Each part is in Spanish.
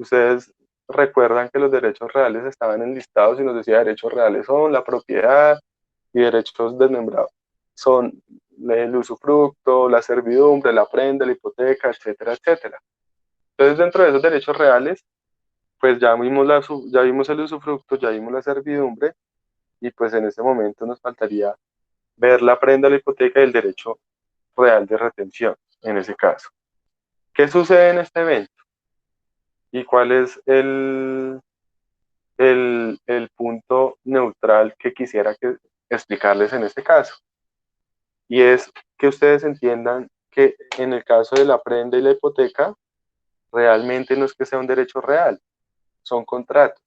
Ustedes recuerdan que los derechos reales estaban enlistados y nos decía derechos reales son la propiedad y derechos desmembrados son el usufructo, la servidumbre, la prenda, la hipoteca, etcétera, etcétera. Entonces, dentro de esos derechos reales, pues ya vimos el usufructo, ya vimos la servidumbre, y pues en ese momento nos faltaría ver la prenda, la hipoteca y el derecho real de retención, en ese caso. ¿Qué sucede en este evento? ¿Y cuál es el punto neutral que quisiera explicarles en este caso? Y es que ustedes entiendan que en el caso de la prenda y la hipoteca, realmente no es que sea un derecho real, son contratos.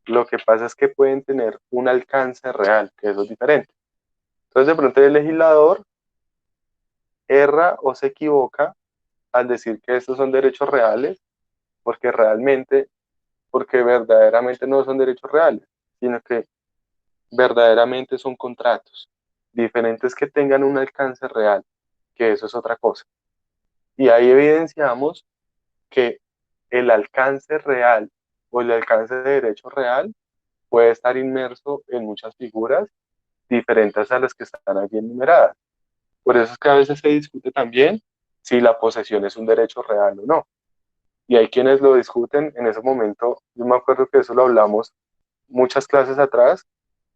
Lo que pasa es que pueden tener un alcance real, que eso es diferente. Entonces, de pronto el legislador erra o se equivoca al decir que estos son derechos reales, porque realmente, porque verdaderamente no son derechos reales, sino que verdaderamente son contratos, diferentes que tengan un alcance real, que eso es otra cosa. Y ahí evidenciamos que el alcance real o el alcance de derecho real puede estar inmerso en muchas figuras diferentes a las que están aquí enumeradas. Por eso es que a veces se discute también si la posesión es un derecho real o no. Y hay quienes lo discuten en ese momento. Yo me acuerdo que eso lo hablamos muchas clases atrás,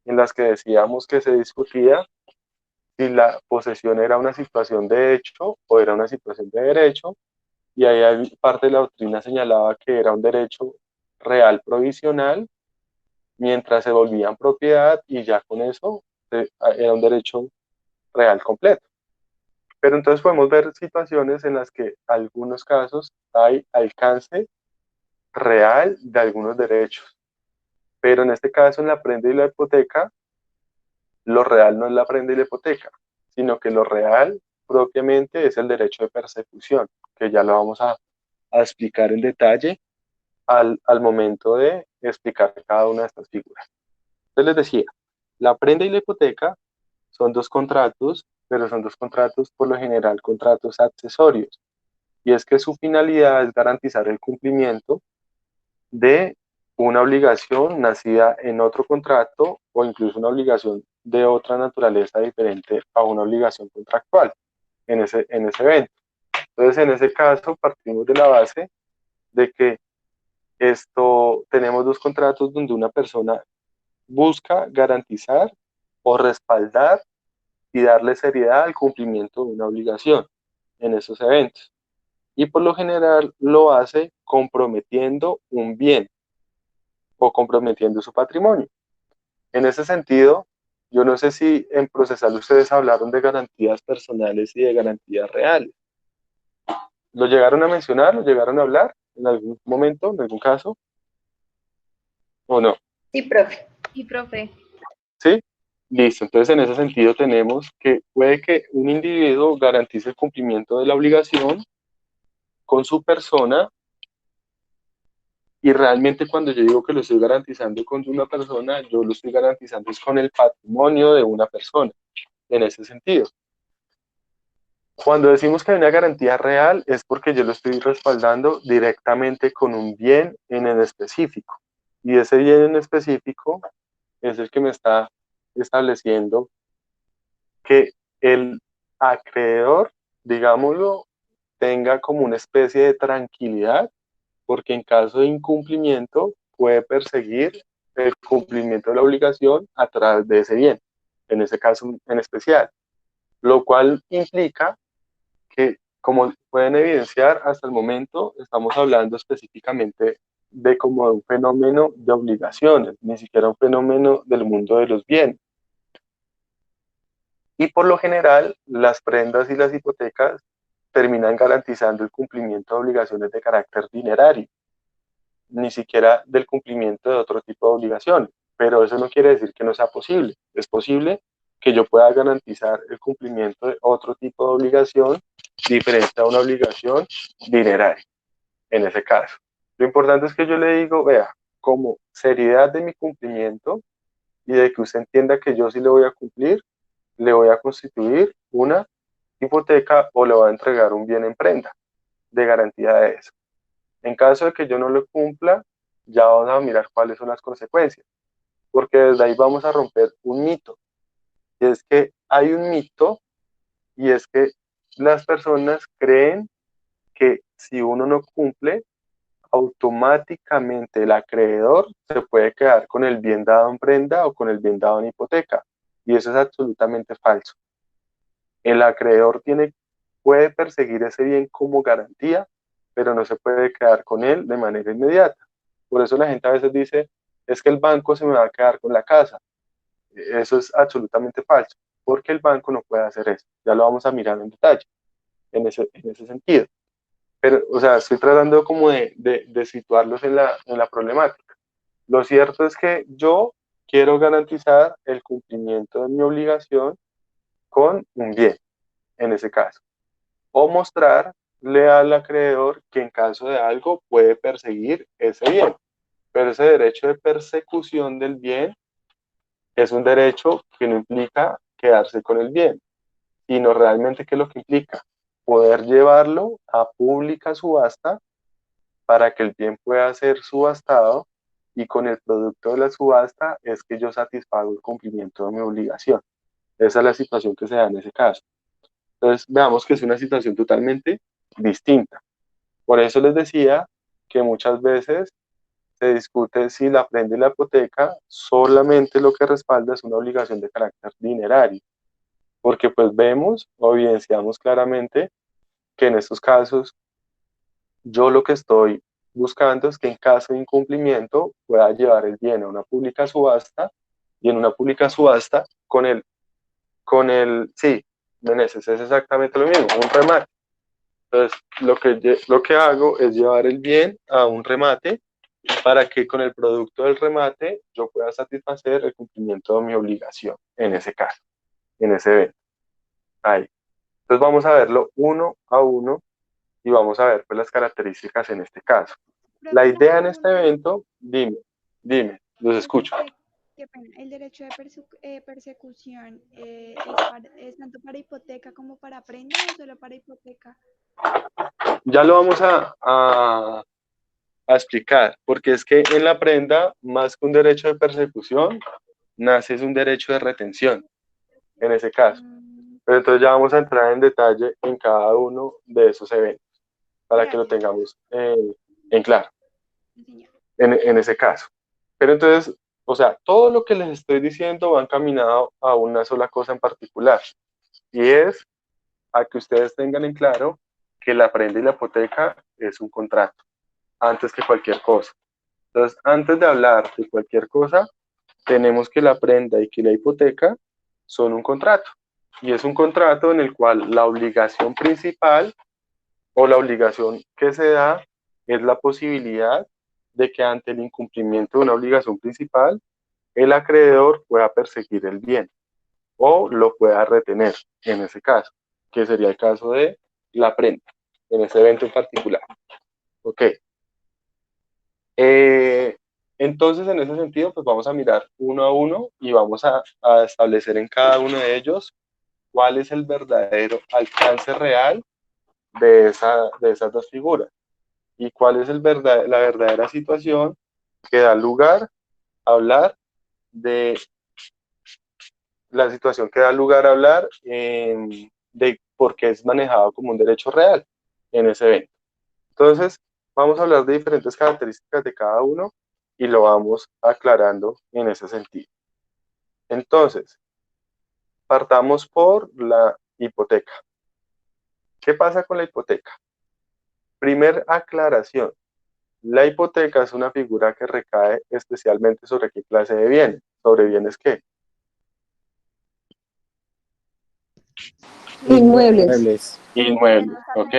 en las que decíamos que se discutía si la posesión era una situación de hecho o era una situación de derecho, y ahí hay parte de la doctrina señalaba que era un derecho real provisional, mientras se volvían propiedad y ya con eso era un derecho real completo. Pero entonces podemos ver situaciones en las que en algunos casos hay alcance real de algunos derechos, pero en este caso en la prenda y la hipoteca, lo real no es la prenda y la hipoteca, sino que lo real propiamente es el derecho de persecución, que ya lo vamos a explicar en detalle al momento de explicar cada una de estas figuras. Entonces les decía, la prenda y la hipoteca son dos contratos, pero son dos contratos por lo general contratos accesorios. Y es que su finalidad es garantizar el cumplimiento de una obligación nacida en otro contrato o incluso una obligación de otra naturaleza diferente a una obligación contractual en ese evento. Entonces, en ese caso, partimos de la base de que tenemos dos contratos donde una persona busca garantizar o respaldar y darle seriedad al cumplimiento de una obligación en esos eventos. Y por lo general lo hace comprometiendo un bien o comprometiendo su patrimonio. En ese sentido, yo no sé si en procesal ustedes hablaron de garantías personales y de garantías reales. ¿Lo llegaron a mencionar? ¿Lo llegaron a hablar en algún momento, en algún caso? ¿O no? Sí, profe. Y profe, ¿Sí? Listo. Entonces, en ese sentido, tenemos que puede que un individuo garantice el cumplimiento de la obligación con su persona, y realmente cuando yo digo que lo estoy garantizando con una persona, yo lo estoy garantizando es con el patrimonio de una persona, en ese sentido. Cuando decimos que hay una garantía real es porque yo lo estoy respaldando directamente con un bien en el específico. Y ese bien en específico es el que me está estableciendo que el acreedor, digámoslo, tenga como una especie de tranquilidad, porque en caso de incumplimiento puede perseguir el cumplimiento de la obligación a través de ese bien, en ese caso en especial, lo cual implica que, como pueden evidenciar, hasta el momento estamos hablando específicamente de como un fenómeno de obligaciones, ni siquiera un fenómeno del mundo de los bienes. Y por lo general, las prendas y las hipotecas terminan garantizando el cumplimiento de obligaciones de carácter dinerario, ni siquiera del cumplimiento de otro tipo de obligaciones. Pero eso no quiere decir que no sea posible. Es posible que yo pueda garantizar el cumplimiento de otro tipo de obligación diferente a una obligación dineraria, en ese caso. Lo importante es que yo le digo, vea, como seriedad de mi cumplimiento y de que usted entienda que yo sí le voy a cumplir, le voy a constituir una hipoteca o le voy a entregar un bien en prenda de garantía de eso. En caso de que yo no lo cumpla, ya vamos a mirar cuáles son las consecuencias, porque desde ahí vamos a romper un mito. Y es que hay un mito, y es que las personas creen que si uno no cumple, automáticamente el acreedor se puede quedar con el bien dado en prenda o con el bien dado en hipoteca. Y eso es absolutamente falso. El acreedor puede perseguir ese bien como garantía, pero no se puede quedar con él de manera inmediata. Por eso la gente a veces dice, es que el banco se me va a quedar con la casa. Eso es absolutamente falso, porque el banco no puede hacer eso. Ya lo vamos a mirar en detalle en ese sentido. Pero, o sea, estoy tratando como de situarlos en la problemática. Lo cierto es que yo quiero garantizar el cumplimiento de mi obligación con un bien, en ese caso. O mostrarle al acreedor que en caso de algo puede perseguir ese bien. Pero ese derecho de persecución del bien es un derecho que no implica quedarse con el bien, sino realmente qué es lo que implica poder llevarlo a pública subasta para que el bien pueda ser subastado y con el producto de la subasta es que yo satisfago el cumplimiento de mi obligación. Esa es la situación que se da en ese caso. Entonces, veamos que es una situación totalmente distinta. Por eso les decía que muchas veces se discute si la prenda y la hipoteca solamente lo que respalda es una obligación de carácter dinerario, porque pues vemos o evidenciamos claramente que en estos casos yo lo que estoy buscando es que en caso de incumplimiento pueda llevar el bien a una pública subasta y en una pública subasta sí, Meneses, es exactamente lo mismo, un remate. Entonces, lo que hago es llevar el bien a un remate para que con el producto del remate yo pueda satisfacer el cumplimiento de mi obligación en ese caso, en ese evento. Ahí. Entonces vamos a verlo uno a uno y vamos a ver pues, las características en este caso. La Profe, una idea en este pregunta. evento, dime, los escucho. Qué pena. ¿El derecho de persecución es tanto para hipoteca como para prenda o solo para hipoteca? Ya lo vamos a explicar, porque es que en la prenda, más que un derecho de persecución, nace es un derecho de retención, en ese caso. Mm, Pero entonces ya vamos a entrar en detalle en cada uno de esos eventos, para que lo gracias, tengamos en claro, señor. en ese caso. Pero entonces, o sea, todo lo que les estoy diciendo va encaminado a una sola cosa en particular, y es a que ustedes tengan en claro que la prenda y la hipoteca es un contrato, antes que cualquier cosa. Entonces, antes de hablar de cualquier cosa, tenemos que la prenda y que la hipoteca son un contrato. Y es un contrato en el cual la obligación principal o la obligación que se da es la posibilidad de que ante el incumplimiento de una obligación principal, el acreedor pueda perseguir el bien o lo pueda retener, en ese caso, que sería el caso de la prenda, en ese evento en particular. Ok. Eh, entonces, en ese sentido, pues vamos a mirar uno a uno y vamos a establecer en cada uno de ellos cuál es el verdadero alcance real de esas dos figuras y cuál es la verdadera situación que da lugar a hablar de la situación que da lugar a hablar de por qué es manejado como un derecho real en ese evento. Entonces, vamos a hablar de diferentes características de cada uno y lo vamos aclarando en ese sentido. Entonces, partamos por la hipoteca. ¿Qué pasa con la hipoteca? Primer aclaración. La hipoteca es una figura que recae especialmente sobre qué clase de bienes. ¿Sobre bienes qué? Inmuebles. Inmuebles, ¿ok?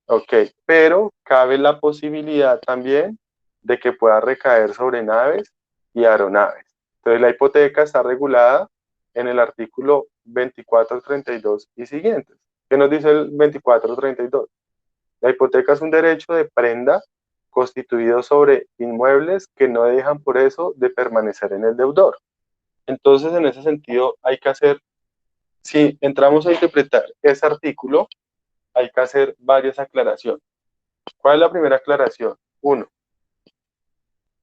Ok, pero cabe la posibilidad también de que pueda recaer sobre naves y aeronaves. Entonces la hipoteca está regulada en el artículo 2432 y siguientes. ¿Qué nos dice el 2432? La hipoteca es un derecho de prenda constituido sobre inmuebles que no dejan por eso de permanecer en el deudor. Entonces, en ese sentido, hay que hacer, si entramos a interpretar ese artículo, hay que hacer varias aclaraciones. ¿Cuál es la primera aclaración? Uno,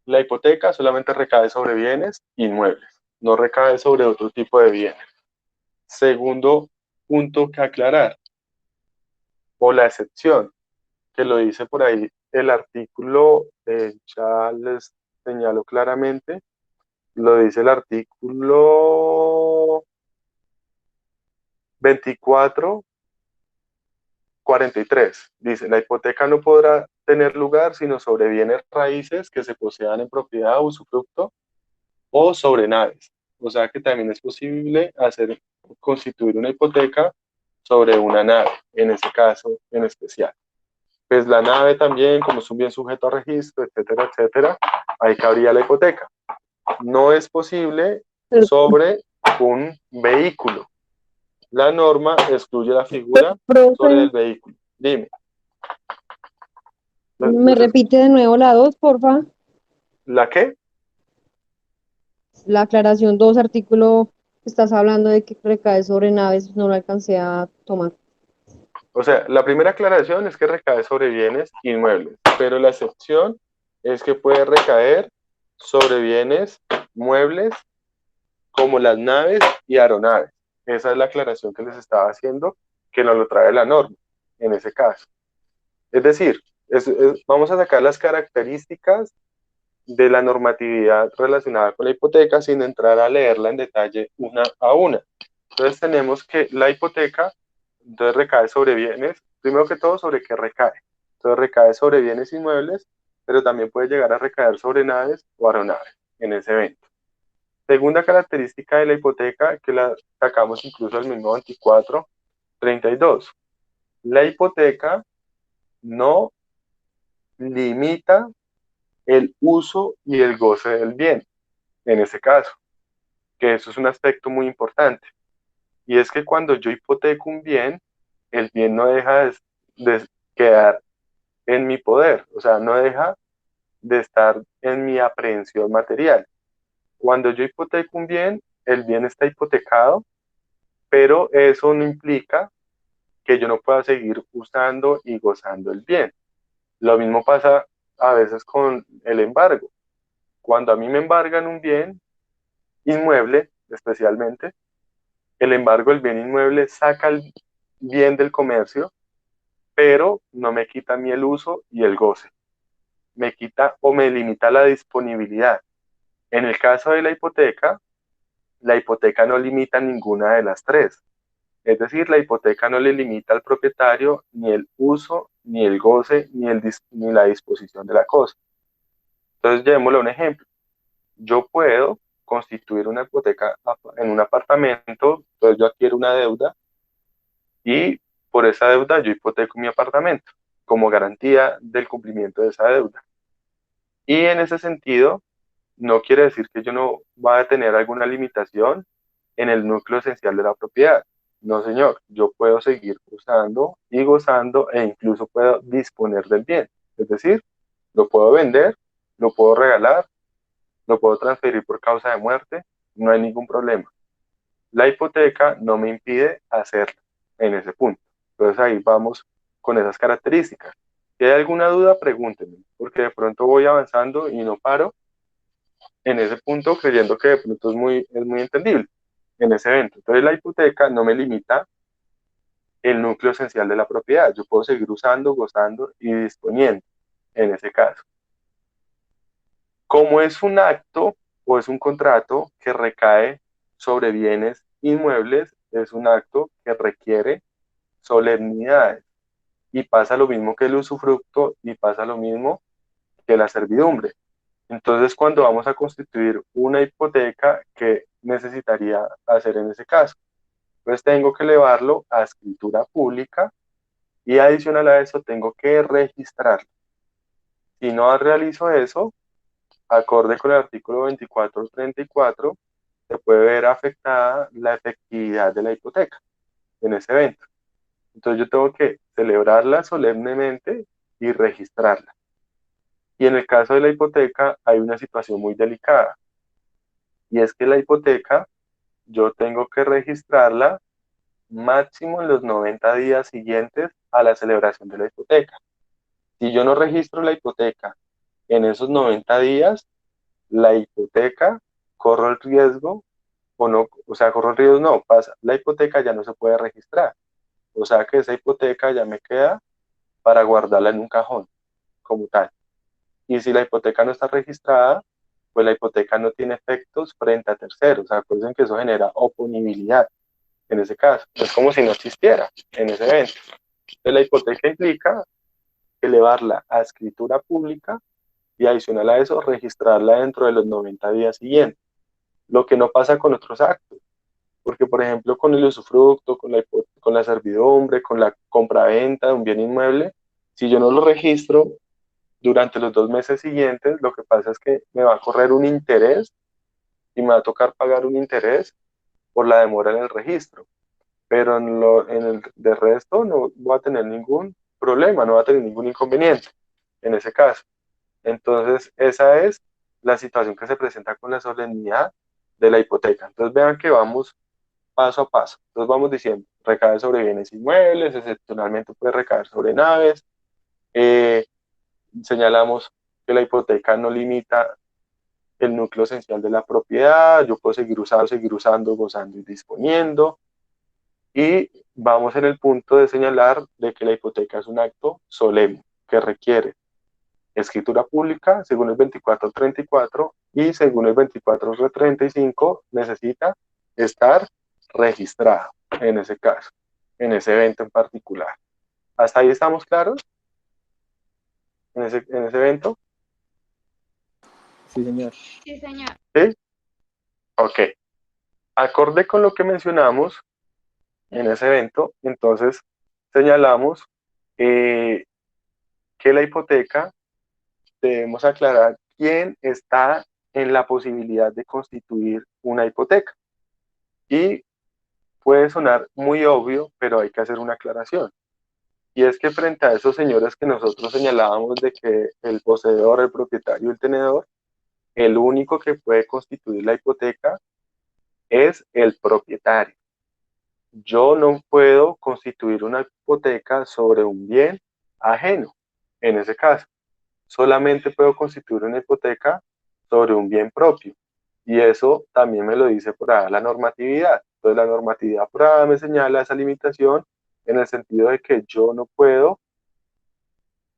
la hipoteca solamente recae sobre bienes inmuebles, no recae sobre otro tipo de bienes. Segundo punto que aclarar, o la excepción, que lo dice por ahí el artículo, ya les señalo claramente, lo dice el artículo 2443. Dice, la hipoteca no podrá tener lugar sino sobre bienes raíces que se posean en propiedad o usufructo o sobre naves. O sea que también es posible constituir una hipoteca sobre una nave, en ese caso en especial. Pues la nave también, como es un bien sujeto a registro, etcétera, etcétera, ahí cabría la hipoteca. No es posible sobre un vehículo. La norma excluye la figura Profe, sobre el vehículo. Dime. ¿me repite de nuevo la 2, porfa? ¿La qué? La aclaración 2, artículo, estás hablando de que recae sobre naves, no lo alcancé a tomar. O sea, la primera aclaración es que recae sobre bienes inmuebles, pero la excepción es que puede recaer sobre bienes muebles como las naves y aeronaves. Esa es la aclaración que les estaba haciendo, que nos lo trae la norma en ese caso. Es decir, vamos a sacar las características de la normatividad relacionada con la hipoteca sin entrar a leerla en detalle una a una. Entonces tenemos que la hipoteca entonces recae sobre bienes, primero que todo sobre qué recae. Entonces recae sobre bienes inmuebles, pero también puede llegar a recaer sobre naves o aeronaves en ese evento. Segunda característica de la hipoteca, que la sacamos incluso al mismo 2432. La hipoteca no limita el uso y el goce del bien, en ese caso, que eso es un aspecto muy importante. Y es que cuando yo hipoteco un bien, el bien no deja de quedar en mi poder, o sea, no deja de estar en mi aprehensión material. Cuando yo hipoteco un bien, el bien está hipotecado, pero eso no implica que yo no pueda seguir usando y gozando el bien. Lo mismo pasa a veces con el embargo. Cuando a mí me embargan un bien inmueble, especialmente, el embargo del bien inmueble saca el bien del comercio, pero no me quita a mí el uso y el goce. Me quita o me limita la disponibilidad. En el caso de la hipoteca no limita ninguna de las tres. Es decir, la hipoteca no le limita al propietario ni el uso, ni el goce, ni la disposición de la cosa. Entonces, llevémosle un ejemplo. Yo puedo constituir una hipoteca en un apartamento, entonces yo adquiero una deuda y por esa deuda yo hipoteco mi apartamento como garantía del cumplimiento de esa deuda. Y en ese sentido, no quiere decir que yo no vaya a tener alguna limitación en el núcleo esencial de la propiedad. No, señor, yo puedo seguir usando y gozando e incluso puedo disponer del bien. Es decir, lo puedo vender, lo puedo regalar, lo puedo transferir por causa de muerte, no hay ningún problema. La hipoteca no me impide hacerlo en ese punto. Entonces ahí vamos con esas características. Si hay alguna duda, pregúntenme, porque de pronto voy avanzando y no paro en ese punto creyendo que de pronto es muy entendible en ese evento. Entonces la hipoteca no me limita el núcleo esencial de la propiedad. Yo puedo seguir usando, gozando y disponiendo en ese caso. Como es un acto o es un contrato que recae sobre bienes inmuebles, es un acto que requiere solemnidades y pasa lo mismo que el usufructo y pasa lo mismo que la servidumbre. Entonces, cuando vamos a constituir una hipoteca, ¿qué necesitaría hacer en ese caso? Pues tengo que elevarlo a escritura pública y adicional a eso tengo que registrarlo. Si no realizo eso, acorde con el artículo 2434, se puede ver afectada la efectividad de la hipoteca en ese evento. Entonces yo tengo que celebrarla solemnemente y registrarla. Y en el caso de la hipoteca hay una situación muy delicada, y es que la hipoteca yo tengo que registrarla máximo en los 90 días siguientes a la celebración de la hipoteca. Si yo no registro la hipoteca en esos 90 días, la hipoteca corro el riesgo, o no, o sea, corro el riesgo, no, pasa, la hipoteca ya no se puede registrar. O sea que esa hipoteca ya me queda para guardarla en un cajón, como tal. Y si la hipoteca no está registrada, pues la hipoteca no tiene efectos frente a terceros. Acuérdense que eso genera oponibilidad en ese caso. Es como si no existiera en ese evento. Entonces la hipoteca implica elevarla a escritura pública y adicional a eso, registrarla dentro de los 90 días siguientes. Lo que no pasa con otros actos. Porque, por ejemplo, con el usufructo, con la servidumbre, con la compraventa de un bien inmueble, si yo no lo registro durante los 2 meses siguientes, lo que pasa es que me va a correr un interés y me va a tocar pagar un interés por la demora en el registro. Pero en el de resto no voy a tener ningún problema, no va a tener ningún inconveniente en ese caso. Entonces, esa es la situación que se presenta con la solemnidad de la hipoteca. Entonces, vean que vamos paso a paso. Entonces, vamos diciendo, recae sobre bienes inmuebles, excepcionalmente puede recaer sobre naves. Eh, Señalamos que la hipoteca no limita el núcleo esencial de la propiedad, yo puedo seguir usando, gozando y disponiendo. Y vamos en el punto de señalar de que la hipoteca es un acto solemne que requiere escritura pública según el 2434 y según el 2435 necesita estar registrada en ese caso, en ese evento en particular. ¿Hasta ahí estamos claros? En ese evento. Sí, señor. Sí, señor. ¿Sí? Ok. Acorde con lo que mencionamos en ese evento, entonces señalamos que la hipoteca debemos aclarar quién está en la posibilidad de constituir una hipoteca. Y puede sonar muy obvio, pero hay que hacer una aclaración. Y es que frente a esos señores que nosotros señalábamos de que el poseedor, el propietario, el tenedor, el único que puede constituir la hipoteca es el propietario. Yo no puedo constituir una hipoteca sobre un bien ajeno, en ese caso. Solamente puedo constituir una hipoteca sobre un bien propio. Y eso también me lo dice por ahí la normatividad. Entonces la normatividad por ahí me señala esa limitación en el sentido de que yo no puedo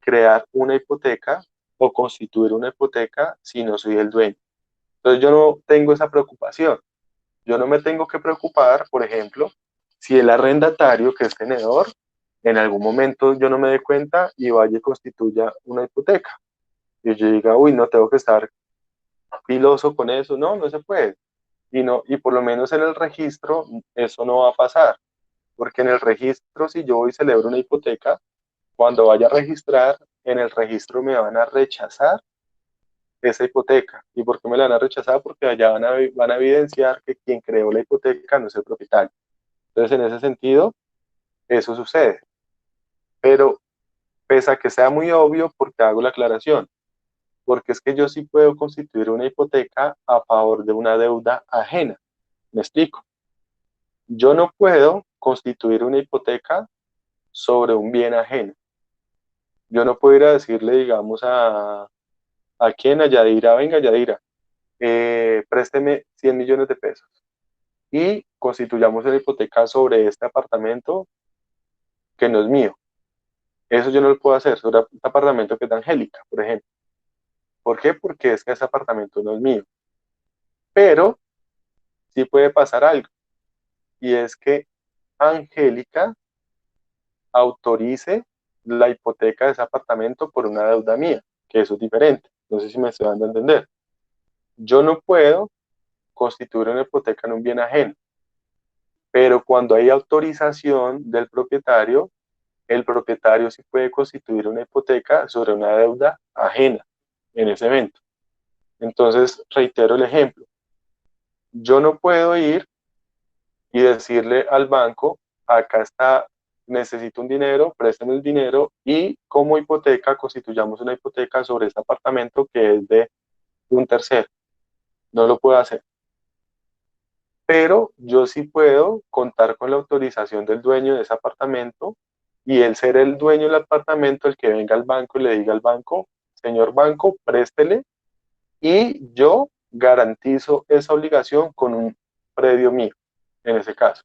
crear una hipoteca o constituir una hipoteca si no soy el dueño. Entonces yo no tengo esa preocupación. Yo no me tengo que preocupar, por ejemplo, si el arrendatario, que es tenedor, en algún momento yo no me dé cuenta y vaya y constituya una hipoteca. Y yo diga, uy, no tengo que estar piloso con eso. No, no se puede. Y por lo menos en el registro eso no va a pasar. Porque en el registro, si yo hoy celebro una hipoteca, cuando vaya a registrar, en el registro me van a rechazar esa hipoteca. ¿Y por qué me la van a rechazar? Porque allá van a evidenciar que quien creó la hipoteca no es el propietario. Entonces, en ese sentido, eso sucede. Pero pese a que sea muy obvio, porque hago la aclaración, porque es que yo sí puedo constituir una hipoteca a favor de una deuda ajena. Me explico. Yo no puedo constituir una hipoteca sobre un bien ajeno. Yo no puedo ir a decirle, digamos, a quién, a Yadira, venga, Yadira, présteme 100 millones de pesos y constituyamos una hipoteca sobre este apartamento que no es mío. Eso yo no lo puedo hacer sobre un apartamento que es de Angélica, por ejemplo. ¿Por qué? Porque es que ese apartamento no es mío. Pero sí puede pasar algo, y es que Angélica autorice la hipoteca de ese apartamento por una deuda mía, que eso es diferente. No sé si me estoy dando a entender. Yo no puedo constituir una hipoteca en un bien ajeno, pero cuando hay autorización del propietario, el propietario sí puede constituir una hipoteca sobre una deuda ajena en ese evento. Entonces, reitero el ejemplo. Yo no puedo ir y decirle al banco, acá está, necesito un dinero, préstame el dinero y como hipoteca constituyamos una hipoteca sobre ese apartamento que es de un tercero. No lo puedo hacer. Pero yo sí puedo contar con la autorización del dueño de ese apartamento y él ser el dueño del apartamento, el que venga al banco y le diga al banco, señor banco, préstele y yo garantizo esa obligación con un predio mío, en ese caso.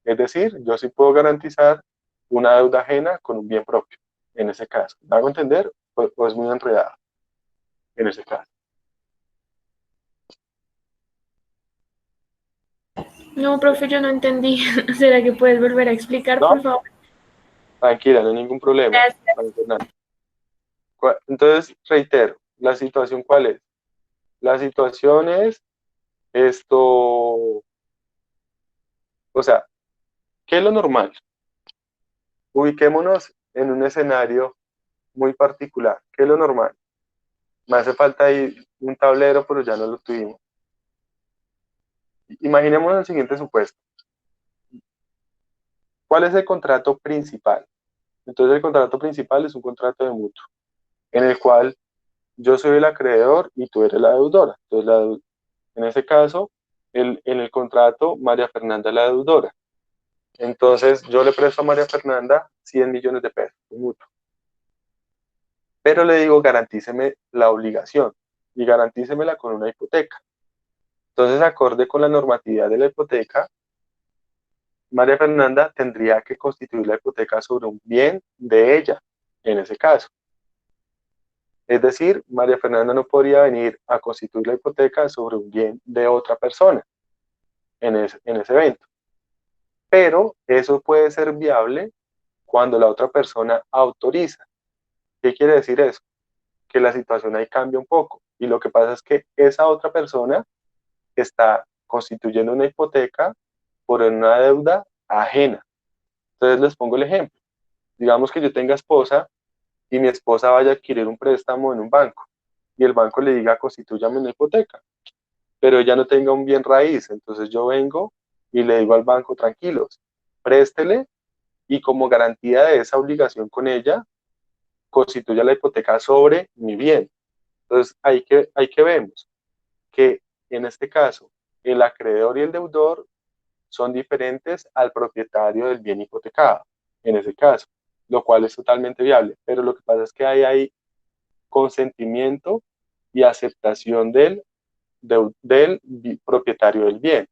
Es decir, yo sí puedo garantizar una deuda ajena con un bien propio, en ese caso. ¿Me hago entender? O es muy enredado, en ese caso. No, profe, yo no entendí. ¿Será que puedes volver a explicar, por No, favor? tranquila, no hay ningún problema, Gracias. María Fernanda. Entonces, reitero, ¿la situación cuál es? La situación es esto, o sea, ¿qué es lo normal? Ubiquémonos en un escenario muy particular. ¿Qué es lo normal? Me hace falta ahí un tablero, pero ya no lo tuvimos. Imaginemos el siguiente supuesto. ¿Cuál es el contrato principal? Entonces el contrato principal es un contrato de mutuo, en el cual yo soy el acreedor y tú eres la deudora. Entonces, en ese caso, en el contrato, María Fernanda es la deudora. Entonces, yo le presto a María Fernanda 100 millones de pesos, un mutuo. Pero le digo, garantíceme la obligación y garantícemela con una hipoteca. Entonces, acorde con la normatividad de la hipoteca, María Fernanda tendría que constituir la hipoteca sobre un bien de ella, en ese caso. Es decir, María Fernanda no podría venir a constituir la hipoteca sobre un bien de otra persona en ese evento. Pero eso puede ser viable cuando la otra persona autoriza. ¿Qué quiere decir eso? Que la situación ahí cambia un poco. Y lo que pasa es que esa otra persona está constituyendo una hipoteca por una deuda ajena. Entonces les pongo el ejemplo. Digamos que yo tenga esposa y mi esposa vaya a adquirir un préstamo en un banco y el banco le diga constitúyame una hipoteca, pero ella no tenga un bien raíz. Entonces yo vengo y le digo al banco, tranquilos, préstele y como garantía de esa obligación con ella, constituya la hipoteca sobre mi bien. Entonces hay que vemos que en este caso el acreedor y el deudor son diferentes al propietario del bien hipotecado, en ese caso, lo cual es totalmente viable. Pero lo que pasa es que hay consentimiento y aceptación del propietario del bien.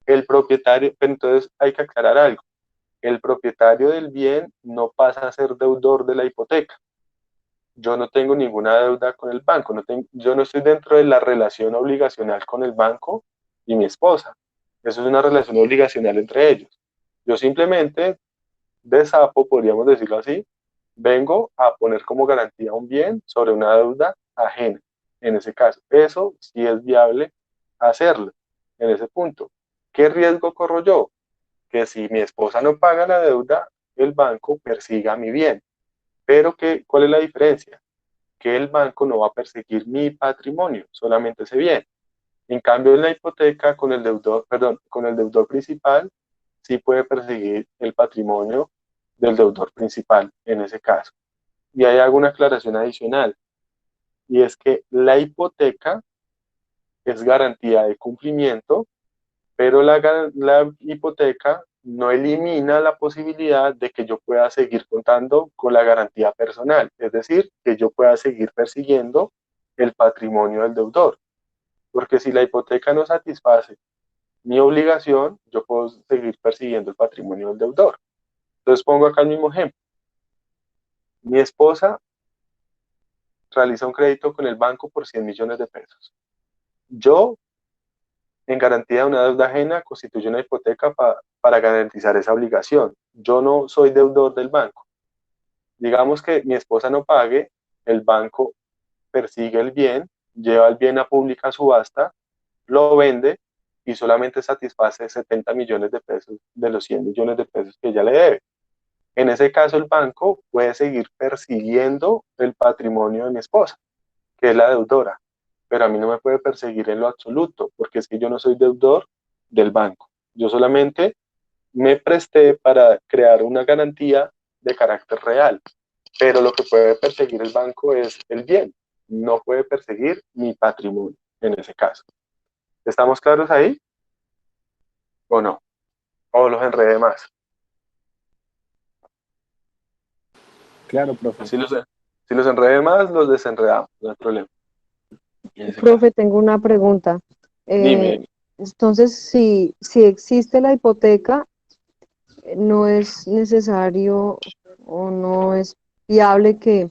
El propietario, pero entonces hay que aclarar algo. El propietario del bien no pasa a ser deudor de la hipoteca. Yo no tengo ninguna deuda con el banco, yo no estoy dentro de la relación obligacional con el banco y mi esposa. Eso es una relación obligacional entre ellos. Yo simplemente, de sapo, podríamos decirlo así, vengo a poner como garantía un bien sobre una deuda ajena, en ese caso. Eso sí es viable hacerlo, en ese punto. ¿Qué riesgo corro yo? Que si mi esposa no paga la deuda, el banco persiga mi bien. Pero ¿cuál es la diferencia? Que el banco no va a perseguir mi patrimonio, solamente ese bien. En cambio, en la hipoteca con el deudor, perdón, con el deudor principal, sí puede perseguir el patrimonio del deudor principal en ese caso. Y hay alguna aclaración adicional, y es que la hipoteca es garantía de cumplimiento, pero la hipoteca no elimina la posibilidad de que yo pueda seguir contando con la garantía personal, es decir, que yo pueda seguir persiguiendo el patrimonio del deudor, porque si la hipoteca no satisface mi obligación, yo puedo seguir persiguiendo el patrimonio del deudor. Entonces pongo acá el mismo ejemplo. Mi esposa realiza un crédito con el banco por 100 millones de pesos. Yo, en garantía de una deuda ajena, constituyo una hipoteca para garantizar esa obligación. Yo no soy deudor del banco. Digamos que mi esposa no pague, el banco persigue el bien, lleva el bien a pública subasta, lo vende y solamente satisface 70 millones de pesos de los 100 millones de pesos que ella le debe. En ese caso, el banco puede seguir persiguiendo el patrimonio de mi esposa, que es la deudora, pero a mí no me puede perseguir en lo absoluto, porque es que yo no soy deudor del banco. Yo solamente me presté para crear una garantía de carácter real, pero lo que puede perseguir el banco es el bien, no puede perseguir mi patrimonio en ese caso. ¿Estamos claros ahí o no? ¿O los enredé más? Claro, profe. Si los enredé más, los desenredamos, no hay problema. En ese caso. Profe, tengo una pregunta. Dime, Eh, dime. entonces, si existe la hipoteca, no es necesario o no es viable que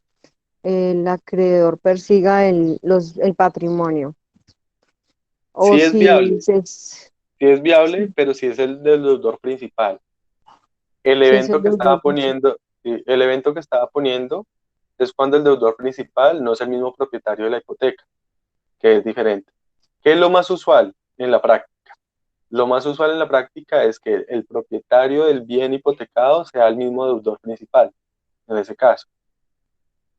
el acreedor persiga el patrimonio. O Sí es viable, si es, sí es viable, pero si es el del deudor principal. El si es el evento que estaba deudor principal. poniendo, sí, el evento que estaba poniendo es cuando el deudor principal no es el mismo propietario de la hipoteca, que es diferente. ¿Qué es lo más usual en la práctica? Lo más usual en la práctica es que el propietario del bien hipotecado sea el mismo deudor principal, en ese caso,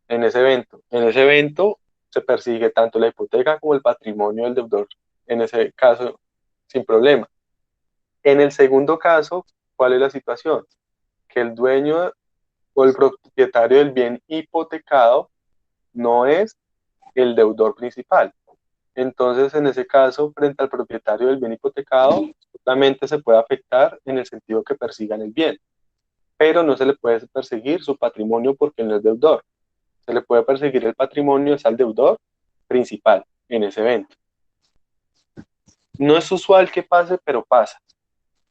en ese evento. En ese evento se persigue tanto la hipoteca como el patrimonio del deudor, en ese caso, sin problema. En el segundo caso, ¿cuál es la situación? Que el dueño o el propietario del bien hipotecado no es el deudor principal. Entonces, en ese caso, frente al propietario del bien hipotecado, solamente se puede afectar en el sentido que persigan el bien, pero no se le puede perseguir su patrimonio porque no es deudor. Se le puede perseguir el patrimonio es al deudor principal en ese evento. No es usual que pase, pero pasa.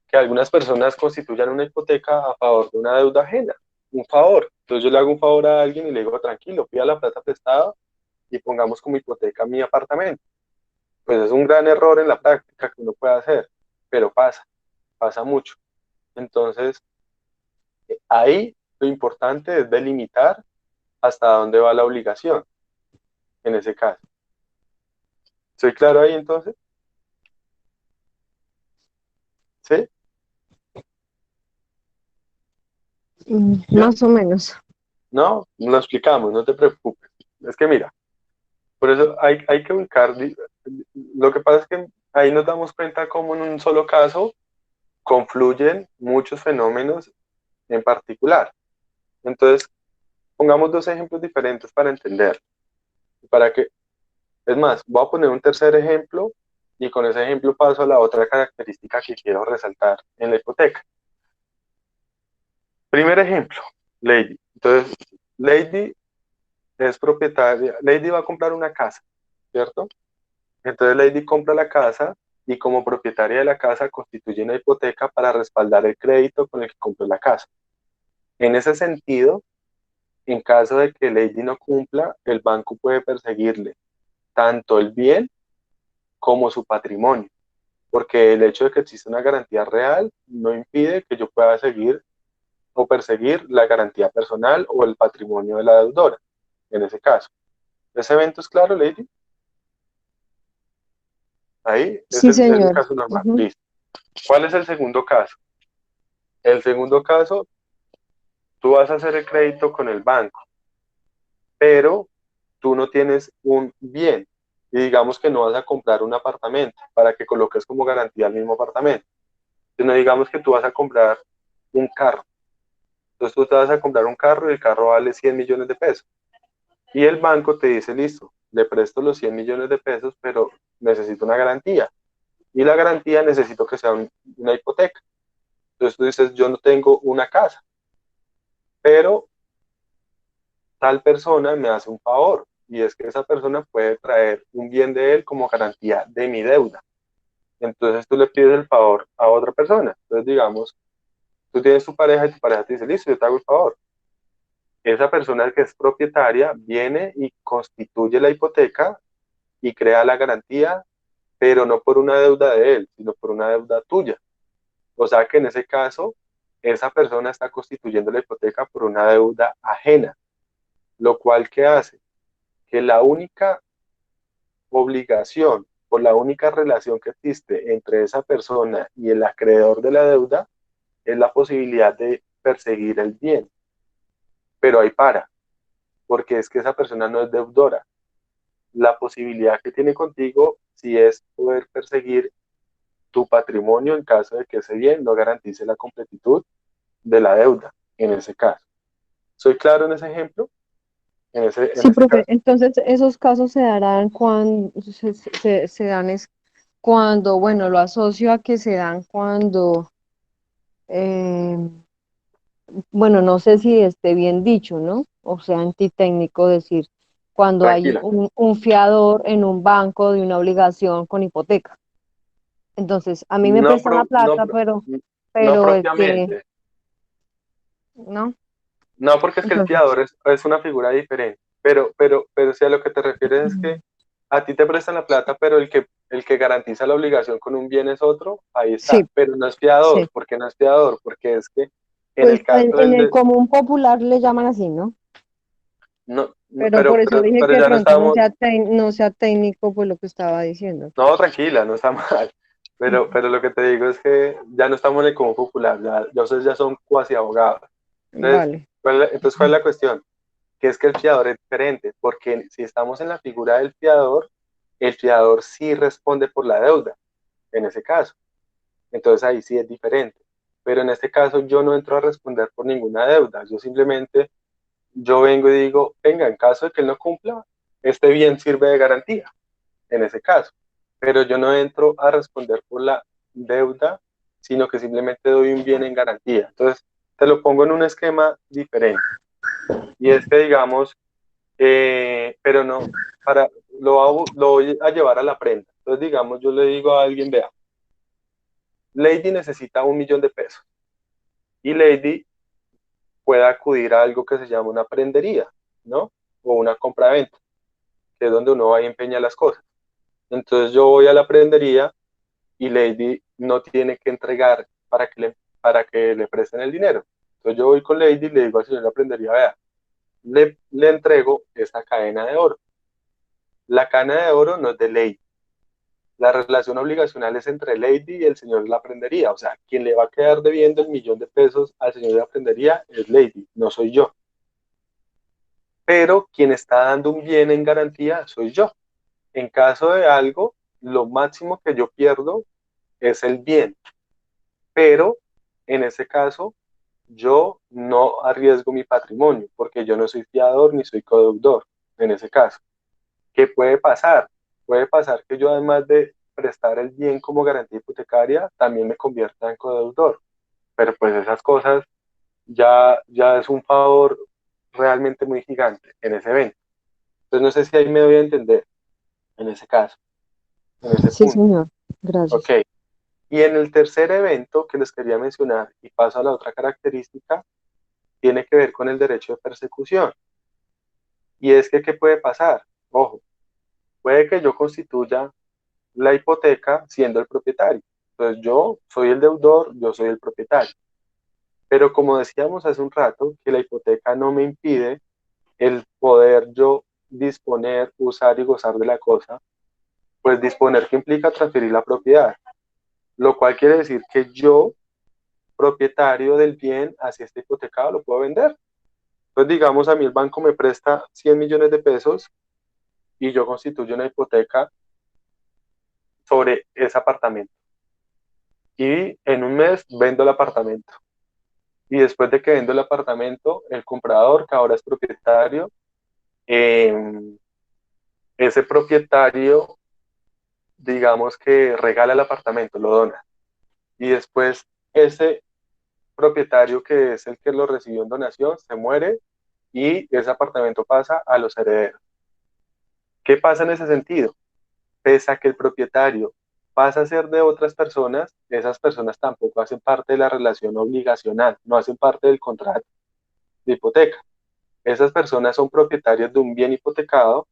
Que algunas personas constituyan una hipoteca a favor de una deuda ajena, un favor. Entonces yo le hago un favor a alguien y le digo, tranquilo, pida la plata prestada y pongamos como hipoteca mi apartamento. Pues es un gran error en la práctica que uno puede hacer, pero pasa mucho. Entonces, ahí lo importante es delimitar hasta dónde va la obligación en ese caso. ¿Soy claro ahí entonces? ¿Sí? ¿Ya? Más o menos. No, lo explicamos, no te preocupes. Es que mira, por eso hay que ubicar, lo que pasa es que ahí nos damos cuenta cómo en un solo caso confluyen muchos fenómenos en particular. Entonces, pongamos dos ejemplos diferentes para entender, para que, es más, voy a poner un tercer ejemplo y con ese ejemplo paso a la otra característica que quiero resaltar en la hipoteca. Primer ejemplo, Lady. Entonces, Lady es propietaria, Lady va a comprar una casa, ¿cierto? Entonces Lady compra la casa y como propietaria de la casa constituye una hipoteca para respaldar el crédito con el que compró la casa. En ese sentido, en caso de que Lady no cumpla, el banco puede perseguirle tanto el bien como su patrimonio, porque el hecho de que exista una garantía real no impide que yo pueda seguir o perseguir la garantía personal o el patrimonio de la deudora, en ese caso. ¿Ese evento es claro, Lady? Ahí, Sí, es el señor. caso normal. Ujú. Listo. ¿Cuál es el segundo caso? El segundo caso, tú vas a hacer el crédito con el banco, pero tú no tienes un bien y digamos que no vas a comprar un apartamento para que coloques como garantía el mismo apartamento, sino digamos que tú vas a comprar un carro. Entonces tú te vas a comprar un carro y el carro vale 100 millones de pesos. Y el banco te dice, listo, le presto los 100 millones de pesos, pero necesito una garantía. Y la garantía necesito que sea una hipoteca. Entonces tú dices, yo no tengo una casa, pero tal persona me hace un favor y es que esa persona puede traer un bien de él como garantía de mi deuda. Entonces tú le pides el favor a otra persona. Entonces digamos, tú tienes tu pareja y tu pareja te dice, listo, yo te hago el favor. Esa persona que es propietaria viene y constituye la hipoteca y crea la garantía, pero no por una deuda de él, sino por una deuda tuya. O sea que en ese caso, esa persona está constituyendo la hipoteca por una deuda ajena, lo cual ¿qué hace? Que la única obligación o la única relación que existe entre esa persona y el acreedor de la deuda es la posibilidad de perseguir el bien. Pero ahí para, porque es que esa persona no es deudora. La posibilidad que tiene contigo sí es poder perseguir tu patrimonio en caso de que ese bien no garantice la completitud de la deuda, en ese caso. ¿Soy claro en ese ejemplo? En Sí, ese profe. caso. Entonces, esos casos se darán cuando se dan es cuando, bueno, lo asocio a que se dan cuando, eh, bueno, no sé si esté bien dicho, ¿no? o sea, antitécnico decir cuando hay Tranquila. un fiador en un banco de una obligación con hipoteca. Entonces, a mí me No, prestan la no, plata, no pero el que, propiamente. ¿no? No, porque es que el Entonces, fiador es una figura diferente. Pero si a lo que te refieres es que a ti te prestan la plata, pero el que garantiza la obligación con un bien es otro, ahí está. sí, Pero no es fiador. sí. ¿Por qué no es fiador? Porque es que en Pues el caso en del... el común popular le llaman así, ¿no? No, no, Pero por eso dije pero que de ya no pronto no estamos... sea, no sea técnico, pues lo que estaba diciendo. No, tranquila, no está mal. Ujú. Pero lo que te digo es que ya no estamos en el común popular, ya ustedes ya son cuasi abogados. Entonces, Vale. ¿cuál es la cuestión? Que es que el fiador es diferente, porque si estamos en la figura del fiador, el fiador sí responde por la deuda, en ese caso. Entonces ahí sí es diferente. Pero en este caso yo no entro a responder por ninguna deuda, yo simplemente, yo vengo y digo, venga, en caso de que él no cumpla, este bien sirve de garantía, en ese caso. Pero yo no entro a responder por la deuda, sino que simplemente doy un bien en garantía. Entonces, te lo pongo en un esquema diferente. Y es que, digamos, pero no, lo voy a llevar a la prenda. Entonces, digamos, yo le digo a alguien, vea, Lady necesita 1 millón de pesos y Lady puede acudir a algo que se llama una prendería, ¿no? O una compraventa, que es donde uno va y empeña las cosas. Entonces yo voy a la prendería y Lady no tiene que entregar para que le presten el dinero. Entonces yo voy con Lady y le digo al señor de la prendería, vea, le entrego esta cadena de oro. La cadena de oro no es de Lady. La relación obligacional es entre Lady y el señor de la prendería. O sea, quien le va a quedar debiendo el 1 millón de pesos al señor de la prendería es Lady, no soy yo. Pero quien está dando un bien en garantía soy yo. En caso de algo, lo máximo que yo pierdo es el bien. Pero en ese caso, yo no arriesgo mi patrimonio porque yo no soy fiador ni soy codeudor en ese caso. ¿Qué puede pasar? Puede pasar que yo, además de prestar el bien como garantía hipotecaria, también me convierta en codeudor. Pero pues esas cosas ya es un favor realmente muy gigante en ese evento. Entonces no sé si ahí me doy a entender en ese caso, en ese Sí, punto. señor. Ok. Gracias. Y en el tercer evento que les quería mencionar, y paso a la otra característica, tiene que ver con el derecho de persecución. Y es que, ¿qué puede pasar? Ojo, puede que yo constituya la hipoteca siendo el propietario. Entonces yo soy el deudor, yo soy el propietario. Pero como decíamos hace un rato, que la hipoteca no me impide el poder yo disponer, usar y gozar de la cosa, pues disponer que implica transferir la propiedad, lo cual quiere decir que yo, propietario del bien, así este hipotecado, lo puedo vender. Entonces, digamos, a mí el banco me presta 100 millones de pesos y yo constituyo una hipoteca sobre ese apartamento. Y en un mes vendo el apartamento. Y después de que vendo el apartamento, el comprador, que ahora es propietario, eh, ese propietario, digamos que regala el apartamento, lo dona. Y después ese propietario, que es el que lo recibió en donación, se muere y ese apartamento pasa a los herederos. ¿Qué pasa en ese sentido? Pese a que el propietario pasa a ser de otras personas, esas personas tampoco hacen parte de la relación obligacional, no hacen parte del contrato de hipoteca. Esas personas son propietarias de un bien hipotecado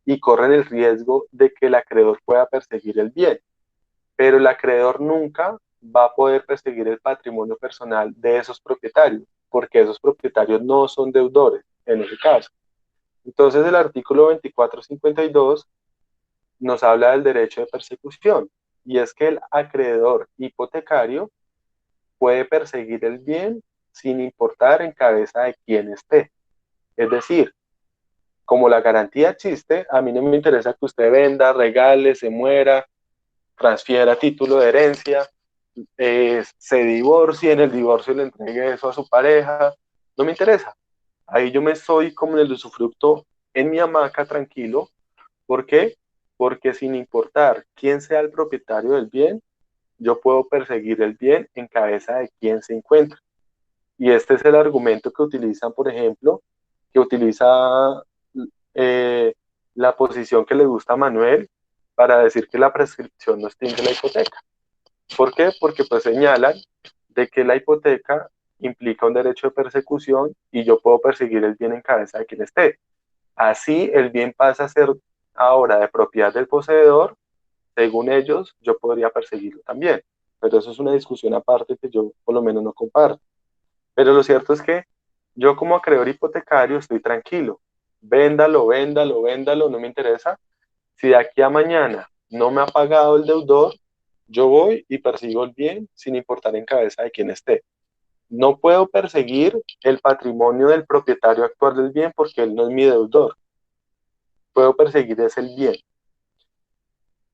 y corren el riesgo de que el acreedor pueda perseguir el bien, pero el acreedor nunca va a poder perseguir el patrimonio personal de esos propietarios, porque esos propietarios no son deudores en ese caso. Entonces el artículo 2452 nos habla del derecho de persecución, y es que el acreedor hipotecario puede perseguir el bien sin importar en cabeza de quién esté. Es decir, como la garantía existe, a mí no me interesa que usted venda, regale, se muera, transfiera título de herencia, se divorcie, en el divorcio le entregue eso a su pareja, no me interesa. Ahí yo me estoy como en el usufructo en mi hamaca tranquilo. ¿Por qué? Porque sin importar quién sea el propietario del bien, yo puedo perseguir el bien en cabeza de quien se encuentra. Y este es el argumento que utilizan, por ejemplo, que utiliza la posición que le gusta a Manuel para decir que la prescripción no extingue la hipoteca. ¿Por qué? Porque pues señalan de que la hipoteca implica un derecho de persecución y yo puedo perseguir el bien en cabeza de quien esté. Así el bien pasa a ser ahora de propiedad del poseedor, según ellos, yo podría perseguirlo también. Pero eso es una discusión aparte que yo por lo menos no comparto. Pero lo cierto es que yo como acreedor hipotecario estoy tranquilo. Véndalo, véndalo, véndalo, no me interesa. Si de aquí a mañana no me ha pagado el deudor, yo voy y persigo el bien sin importar en cabeza de quién esté. No puedo perseguir el patrimonio del propietario actual del bien porque él no es mi deudor. Puedo perseguir es el bien.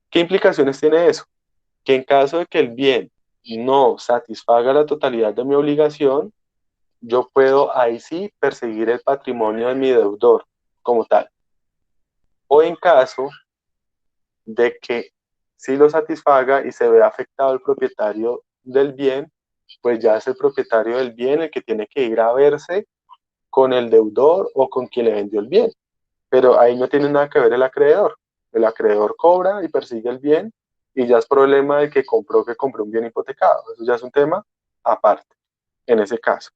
¿Qué implicaciones tiene eso? Que en caso de que el bien no satisfaga la totalidad de mi obligación, yo puedo ahí sí perseguir el patrimonio de mi deudor como tal. O en caso de que sí lo satisfaga y se vea afectado el propietario del bien, pues ya es el propietario del bien el que tiene que ir a verse con el deudor o con quien le vendió el bien. Pero ahí no tiene nada que ver el acreedor. El acreedor cobra y persigue el bien y ya es problema de que compró un bien hipotecado. Eso ya es un tema aparte, en ese caso.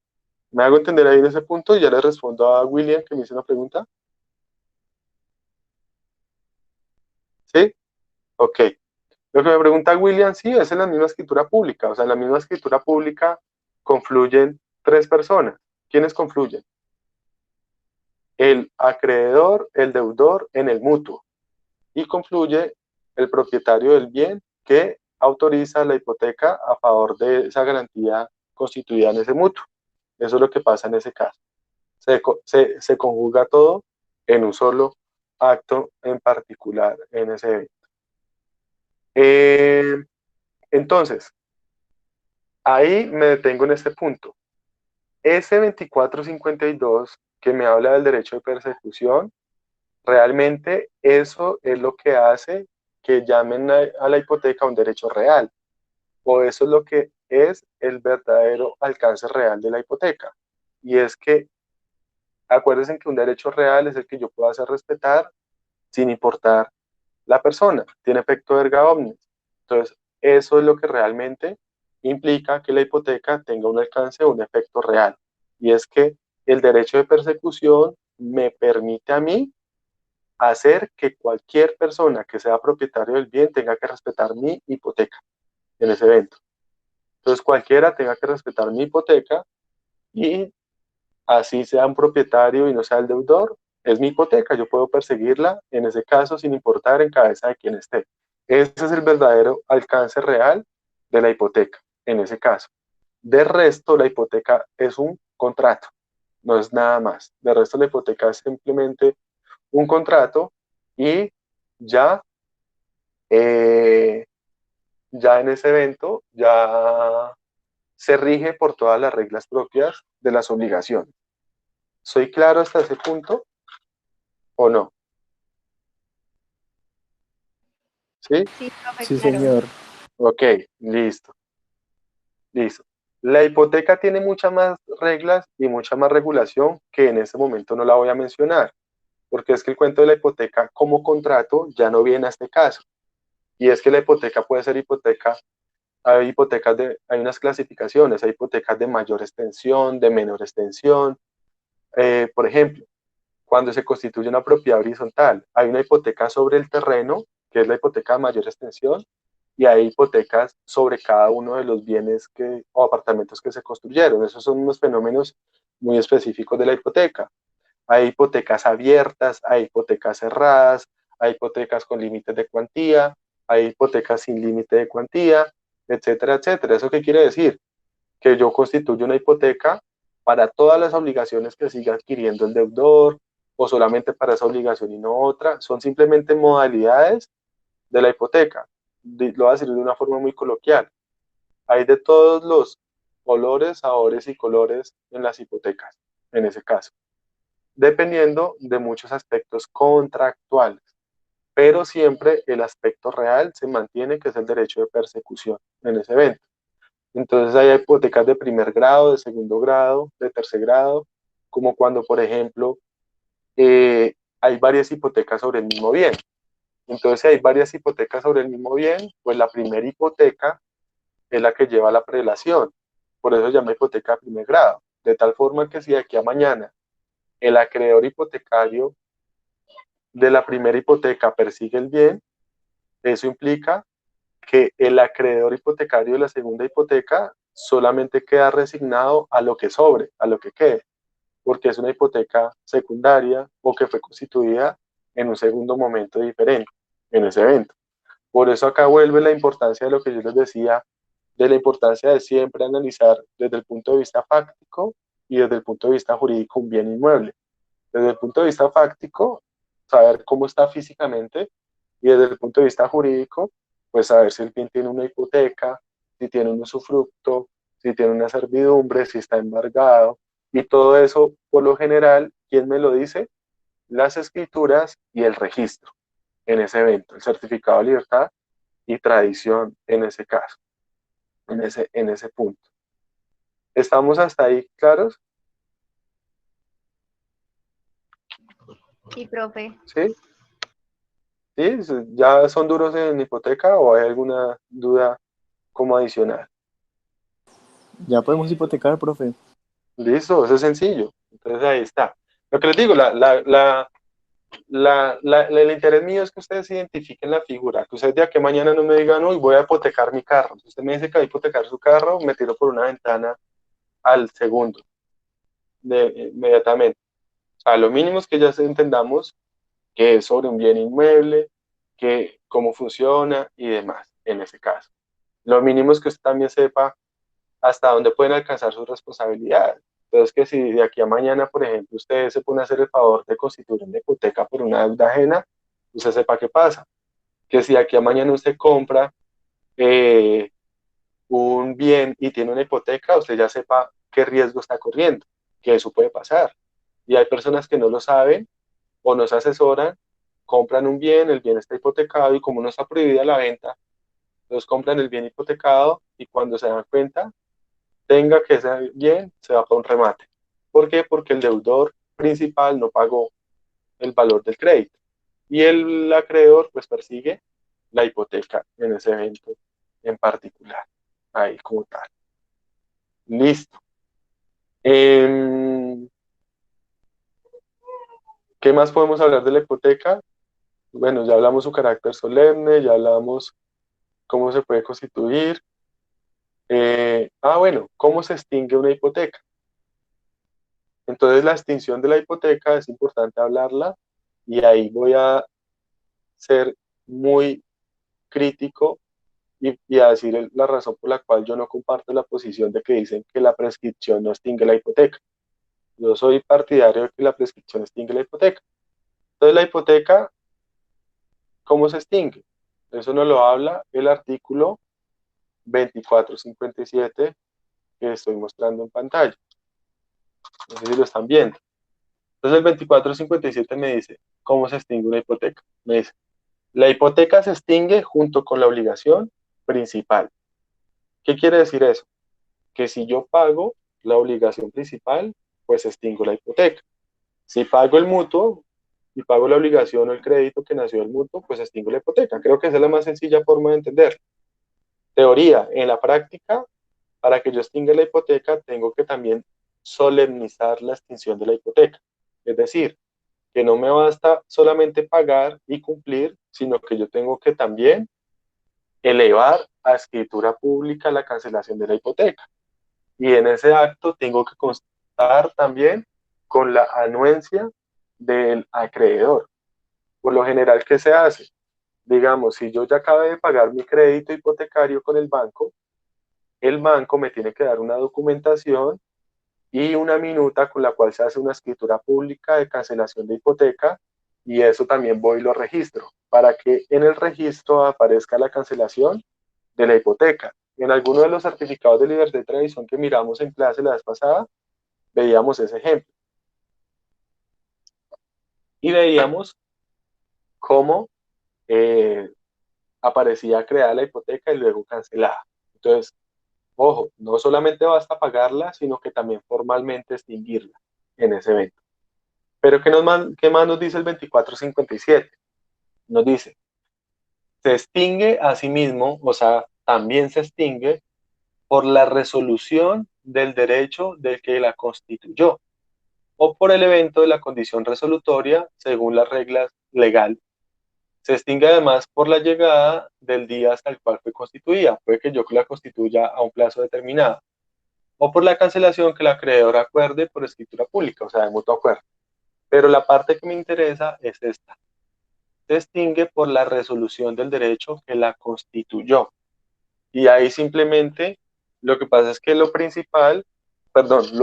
¿Me hago entender ahí en ese punto? Y ya le respondo a William que me hizo una pregunta. ¿Sí? Ok. Lo que me pregunta William, sí, es en la misma escritura pública. O sea, en la misma escritura pública confluyen tres personas. ¿Quiénes confluyen? El acreedor, el deudor en el mutuo. Y confluye el propietario del bien que autoriza la hipoteca a favor de esa garantía constituida en ese mutuo. Eso es lo que pasa en ese caso. Se conjuga todo en un solo acto en particular en ese evento. Entonces, ahí me detengo en este punto. Ese 2452 que me habla del derecho de persecución, realmente eso es lo que hace que llamen a la hipoteca un derecho real, o eso es lo que es el verdadero alcance real de la hipoteca. Y es que acuérdense que un derecho real es el que yo puedo hacer respetar sin importar la persona, tiene efecto erga omnes. Entonces, eso es lo que realmente implica que la hipoteca tenga un alcance o un efecto real. Y es que el derecho de persecución me permite a mí hacer que cualquier persona que sea propietario del bien tenga que respetar mi hipoteca en ese evento. Entonces, cualquiera tenga que respetar mi hipoteca y así sea un propietario y no sea el deudor, es mi hipoteca, yo puedo perseguirla en ese caso sin importar en cabeza de quién esté. Ese es el verdadero alcance real de la hipoteca, en ese caso. De resto, la hipoteca es un contrato, no es nada más. De resto, la hipoteca es simplemente un contrato y ya, eh, ya en ese evento, ya se rige por todas las reglas propias de las obligaciones. ¿Soy claro hasta ese punto o no? ¿Sí? Sí, profe, Sí, claro. señor. Ok, listo, listo. La hipoteca tiene muchas más reglas y mucha más regulación que en este momento no la voy a mencionar, porque es que el cuento de la hipoteca como contrato ya no viene a este caso. Y es que la hipoteca puede ser hipoteca, hay unas clasificaciones, hay hipotecas de mayor extensión, de menor extensión. Por ejemplo, cuando se constituye una propiedad horizontal, hay una hipoteca sobre el terreno, que es la hipoteca de mayor extensión, y hay hipotecas sobre cada uno de los bienes o apartamentos que se construyeron. Esos son unos fenómenos muy específicos de la hipoteca. Hay hipotecas abiertas, hay hipotecas cerradas, hay hipotecas con límites de cuantía, hay hipotecas sin límite de cuantía, etcétera, etcétera. ¿Eso qué quiere decir? Que yo constituyo una hipoteca para todas las obligaciones que siga adquiriendo el deudor o solamente para esa obligación y no otra. Son simplemente modalidades de la hipoteca. Lo voy a decir de una forma muy coloquial. Hay de todos los olores, sabores y colores en las hipotecas, en ese caso, dependiendo de muchos aspectos contractuales, pero siempre el aspecto real se mantiene, que es el derecho de persecución en ese evento. Entonces hay hipotecas de primer grado, de segundo grado, de tercer grado, como cuando, por ejemplo, hay varias hipotecas sobre el mismo bien. Entonces, si hay varias hipotecas sobre el mismo bien, pues la primera hipoteca es la que lleva la prelación. Por eso se llama hipoteca de primer grado. De tal forma que si de aquí a mañana el acreedor hipotecario de la primera hipoteca persigue el bien, eso implica que el acreedor hipotecario de la segunda hipoteca solamente queda resignado a lo que sobre, a lo que quede, porque es una hipoteca secundaria o que fue constituida en un segundo momento diferente, en ese evento. Por eso acá vuelve la importancia de lo que yo les decía, de la importancia de siempre analizar desde el punto de vista fáctico y desde el punto de vista jurídico un bien inmueble. Desde el punto de vista fáctico, saber cómo está físicamente, y desde el punto de vista jurídico, pues saber si el bien tiene una hipoteca, si tiene un usufructo, si tiene una servidumbre, si está embargado, y todo eso, por lo general, ¿quién me lo dice? Las escrituras y el registro en ese evento, el certificado de libertad y tradición en ese caso, en ese punto. ¿Estamos hasta ahí claros? Sí, profe. ¿Sí? ¿Sí? ¿Ya son duros en hipoteca o hay alguna duda como adicional? Ya podemos hipotecar, profe. Listo, eso es sencillo. Entonces ahí está. Lo que les digo, el interés mío es que ustedes identifiquen la figura, que ustedes de aquí a mañana no me digan, uy, voy a hipotecar mi carro. Si usted me dice que va a hipotecar su carro, me tiro por una ventana al segundo, inmediatamente. O sea, lo mínimo es que ya entendamos que es sobre un bien inmueble, que cómo funciona y demás, en ese caso. Lo mínimo es que usted también sepa hasta dónde pueden alcanzar sus responsabilidades. Entonces, que si de aquí a mañana, por ejemplo, usted se pone a hacer el favor de constituir una hipoteca por una deuda ajena, usted sepa qué pasa. Que si de aquí a mañana usted compra un bien y tiene una hipoteca, usted ya sepa qué riesgo está corriendo, que eso puede pasar. Y hay personas que no lo saben o no se asesoran, compran un bien, el bien está hipotecado y como no está prohibida la venta, entonces compran el bien hipotecado y cuando se dan cuenta, tenga que ser bien, se va para un remate. ¿Por qué? Porque el deudor principal no pagó el valor del crédito y el acreedor pues persigue la hipoteca en ese evento en particular, ahí como tal. Listo. ¿Qué más podemos hablar de la hipoteca? Bueno, ya hablamos su carácter solemne, ya hablamos cómo se puede constituir. Bueno, ¿cómo se extingue una hipoteca? Entonces la extinción de la hipoteca es importante hablarla y ahí voy a ser muy crítico y a decir la razón por la cual yo no comparto la posición de que dicen que la prescripción no extingue la hipoteca. Yo soy partidario de que la prescripción extingue la hipoteca. Entonces la hipoteca, ¿cómo se extingue? Eso nos lo habla el artículo 2457 que estoy mostrando en pantalla. No sé si lo están viendo. Entonces el 2457 me dice, ¿cómo se extingue una hipoteca? Me dice, la hipoteca se extingue junto con la obligación principal. ¿Qué quiere decir eso? Que si yo pago la obligación principal, pues extingo la hipoteca. Si pago el mutuo y pago la obligación o el crédito que nació del mutuo, pues extingo la hipoteca. Creo que esa es la más sencilla forma de entender. Teoría, en la práctica, para que yo extinga la hipoteca, tengo que también solemnizar la extinción de la hipoteca. Es decir, que no me basta solamente pagar y cumplir, sino que yo tengo que también elevar a escritura pública la cancelación de la hipoteca. Y en ese acto tengo que constar también con la anuencia del acreedor. Por lo general, ¿qué se hace? Digamos, si yo ya acabé de pagar mi crédito hipotecario con el banco me tiene que dar una documentación y una minuta con la cual se hace una escritura pública de cancelación de hipoteca y eso también voy y lo registro para que en el registro aparezca la cancelación de la hipoteca. En alguno de los certificados de libertad y tradición que miramos en clase la vez pasada, veíamos ese ejemplo. Y veíamos cómo aparecía creada la hipoteca y luego cancelada. Entonces, ojo, no solamente basta pagarla, sino que también formalmente extinguirla en ese evento. Pero ¿qué más nos dice el 2457? Nos dice, se extingue a sí mismo, o sea, también se extingue por la resolución del derecho del que la constituyó, o por el evento de la condición resolutoria según las reglas legales. Se extingue además por la llegada del día hasta el cual fue constituida, puede que yo la constituya a un plazo determinado, o por la cancelación que el acreedor acuerde por escritura pública, o sea, de mutuo acuerdo. Pero la parte que me interesa es esta. Se extingue por la resolución del derecho que la constituyó. Y ahí simplemente lo que pasa es que lo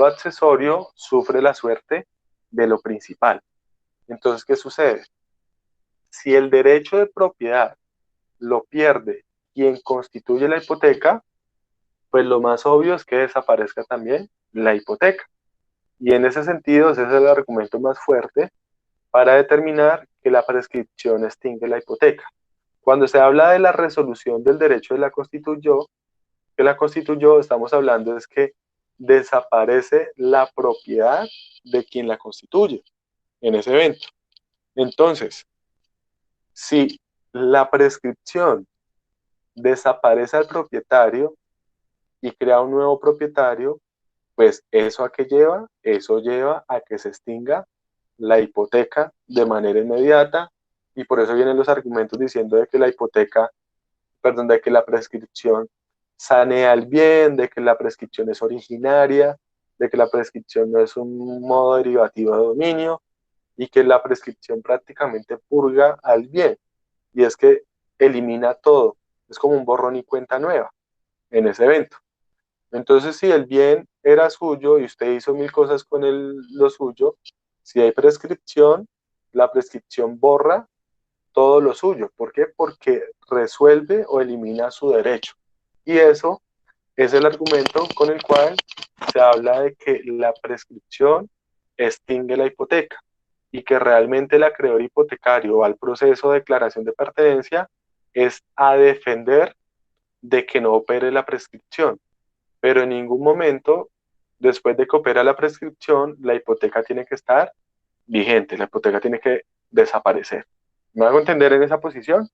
accesorio sufre la suerte de lo principal. Entonces, ¿qué sucede? Si el derecho de propiedad lo pierde quien constituye la hipoteca, pues lo más obvio es que desaparezca también la hipoteca. Y en ese sentido, ese es el argumento más fuerte para determinar que la prescripción extingue la hipoteca. Cuando se habla de la resolución del derecho de que la constituyó, estamos hablando es que desaparece la propiedad de quien la constituye en ese evento. Entonces, si la prescripción desaparece al propietario y crea un nuevo propietario, pues ¿eso a qué lleva? Eso lleva a que se extinga la hipoteca de manera inmediata, y por eso vienen los argumentos diciendo de que de que la prescripción sanea el bien, de que la prescripción es originaria, de que la prescripción no es un modo derivativo de dominio, y que la prescripción prácticamente purga al bien, y es que elimina todo, es como un borrón y cuenta nueva en ese evento. Entonces, si el bien era suyo y usted hizo mil cosas con lo suyo, si hay prescripción, la prescripción borra todo lo suyo. ¿Por qué? Porque resuelve o elimina su derecho. Y eso es el argumento con el cual se habla de que la prescripción extingue la hipoteca y que realmente el acreedor hipotecario al proceso de declaración de pertenencia es a defender de que no opere la prescripción. Pero en ningún momento, después de que opera la prescripción, la hipoteca tiene que estar vigente, la hipoteca tiene que desaparecer. ¿Me hago entender en esa posición?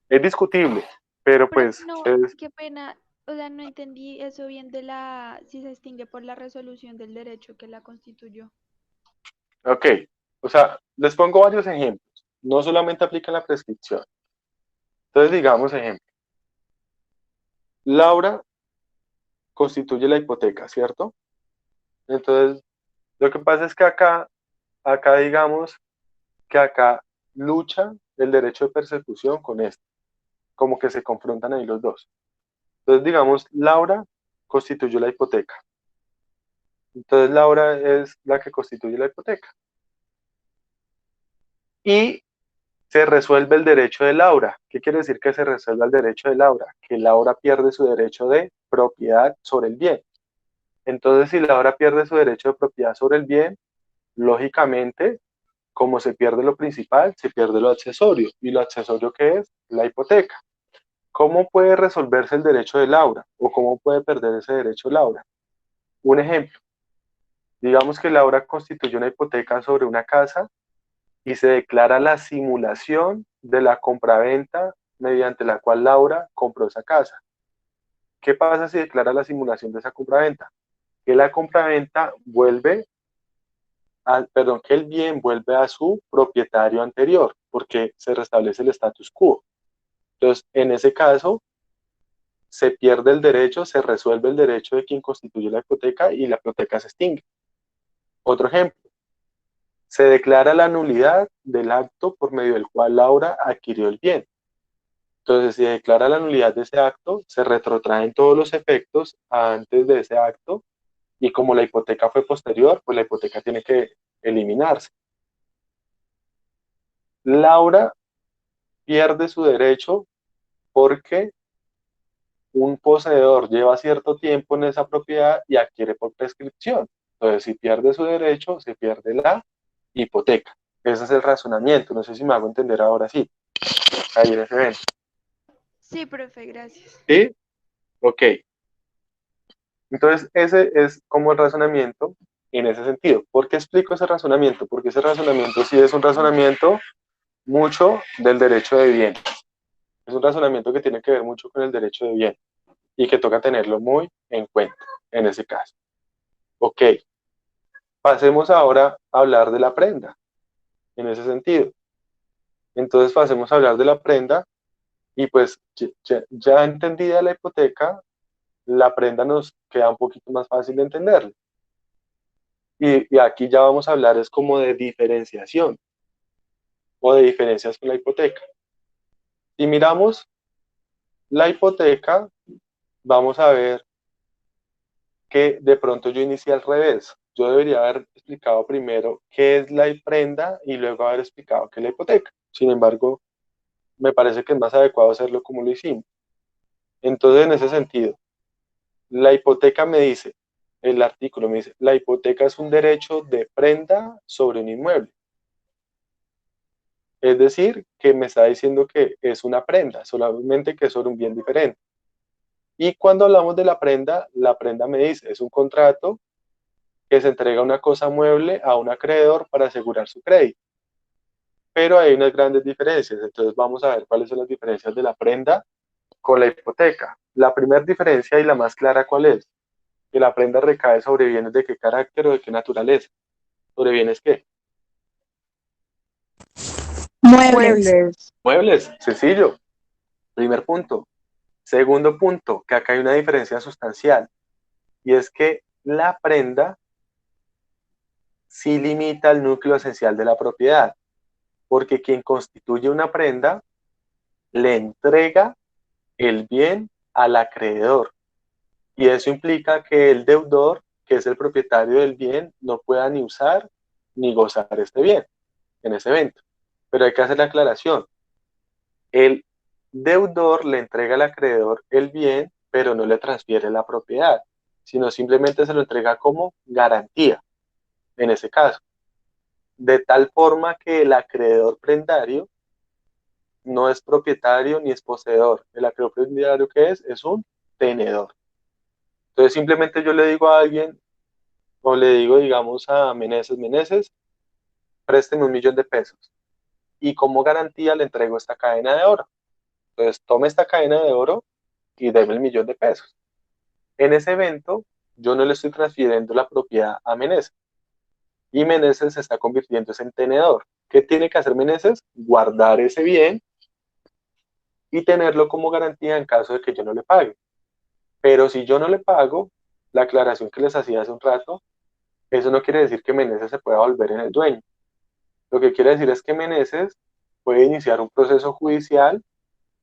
Es discutible, pero pues No, qué pena. O sea, no entendí eso bien si se extingue por la resolución del derecho que la constituyó. ok. O sea, les pongo varios ejemplos. No solamente aplica la prescripción. Entonces, digamos ejemplo. Laura constituye la hipoteca, ¿cierto? Entonces, lo que pasa es que acá digamos que acá lucha el derecho de persecución con esto, como que se confrontan ahí los dos. Entonces, digamos, Laura constituyó la hipoteca. Entonces, Laura es la que constituye la hipoteca. Y se resuelve el derecho de Laura. ¿Qué quiere decir que se resuelva el derecho de Laura? Que Laura pierde su derecho de propiedad sobre el bien. Entonces, si Laura pierde su derecho de propiedad sobre el bien, lógicamente, como se pierde lo principal, se pierde lo accesorio. ¿Y lo accesorio qué es? La hipoteca. ¿Cómo puede resolverse el derecho de Laura? ¿O cómo puede perder ese derecho Laura? Un ejemplo. Digamos que Laura constituye una hipoteca sobre una casa y se declara la simulación de la compraventa mediante la cual Laura compró esa casa. ¿Qué pasa si declara la simulación de esa compraventa? Que la compraventa que el bien vuelve a su propietario anterior, porque se restablece el status quo. Entonces, en ese caso, se pierde el derecho, se resuelve el derecho de quien constituye la hipoteca y la hipoteca se extingue. Otro ejemplo, se declara la nulidad del acto por medio del cual Laura adquirió el bien. Entonces, si declara la nulidad de ese acto, se retrotraen todos los efectos antes de ese acto, y como la hipoteca fue posterior, pues la hipoteca tiene que eliminarse. Laura pierde su derecho porque un poseedor lleva cierto tiempo en esa propiedad y adquiere por prescripción. Entonces, si pierde su derecho, se pierde la hipoteca. Ese es el razonamiento. No sé si me hago entender ahora sí. Ahí en ese evento. Sí, profe, gracias. ¿Sí? Ok. Entonces, ese es como el razonamiento en ese sentido. ¿Por qué explico ese razonamiento? Porque ese razonamiento sí es un razonamiento mucho del derecho de bien. Es un razonamiento que tiene que ver mucho con el derecho de bien y que toca tenerlo muy en cuenta en ese caso. Ok, pasemos ahora a hablar de la prenda en ese sentido. Entonces pasemos a hablar de la prenda y pues ya entendida la hipoteca, la prenda nos queda un poquito más fácil de entender. Y aquí ya vamos a hablar es como de diferenciación o de diferencias con la hipoteca. Si miramos la hipoteca, vamos a ver que de pronto yo inicié al revés. Yo debería haber explicado primero qué es la prenda y luego haber explicado qué es la hipoteca. Sin embargo, me parece que es más adecuado hacerlo como lo hicimos. Entonces, en ese sentido, la hipoteca me dice, el artículo me dice, la hipoteca es un derecho de prenda sobre un inmueble. Es decir, que me está diciendo que es una prenda, solamente que es sobre un bien diferente. Y cuando hablamos de la prenda me dice, es un contrato que se entrega una cosa mueble a un acreedor para asegurar su crédito. Pero hay unas grandes diferencias, entonces vamos a ver cuáles son las diferencias de la prenda con la hipoteca. La primera diferencia y la más clara, ¿cuál es? Que la prenda recae sobre bienes de qué carácter o de qué naturaleza. ¿Sobre bienes qué? Muebles. Muebles, sencillo. Primer punto. Segundo punto, que acá hay una diferencia sustancial, y es que la prenda sí limita el núcleo esencial de la propiedad, porque quien constituye una prenda le entrega el bien al acreedor, y eso implica que el deudor, que es el propietario del bien, no pueda ni usar ni gozar este bien en ese evento. Pero hay que hacer la aclaración. El deudor le entrega al acreedor el bien, pero no le transfiere la propiedad, sino simplemente se lo entrega como garantía, en ese caso. De tal forma que el acreedor prendario no es propietario ni es poseedor. El acreedor prendario, ¿qué es? Es un tenedor. Entonces simplemente yo le digo a alguien, o le digo, digamos, a Meneses, présteme 1.000.000 de pesos. Y como garantía le entrego esta cadena de oro. Entonces tome esta cadena de oro y deme el 1.000.000 de pesos. En ese evento, yo no le estoy transfiriendo la propiedad a Meneses. Y Meneses se está convirtiendo en tenedor. ¿Qué tiene que hacer Meneses? Guardar ese bien y tenerlo como garantía en caso de que yo no le pague. Pero si yo no le pago, la aclaración que les hacía hace un rato, eso no quiere decir que Meneses se pueda volver en el dueño. Lo que quiere decir es que Meneses puede iniciar un proceso judicial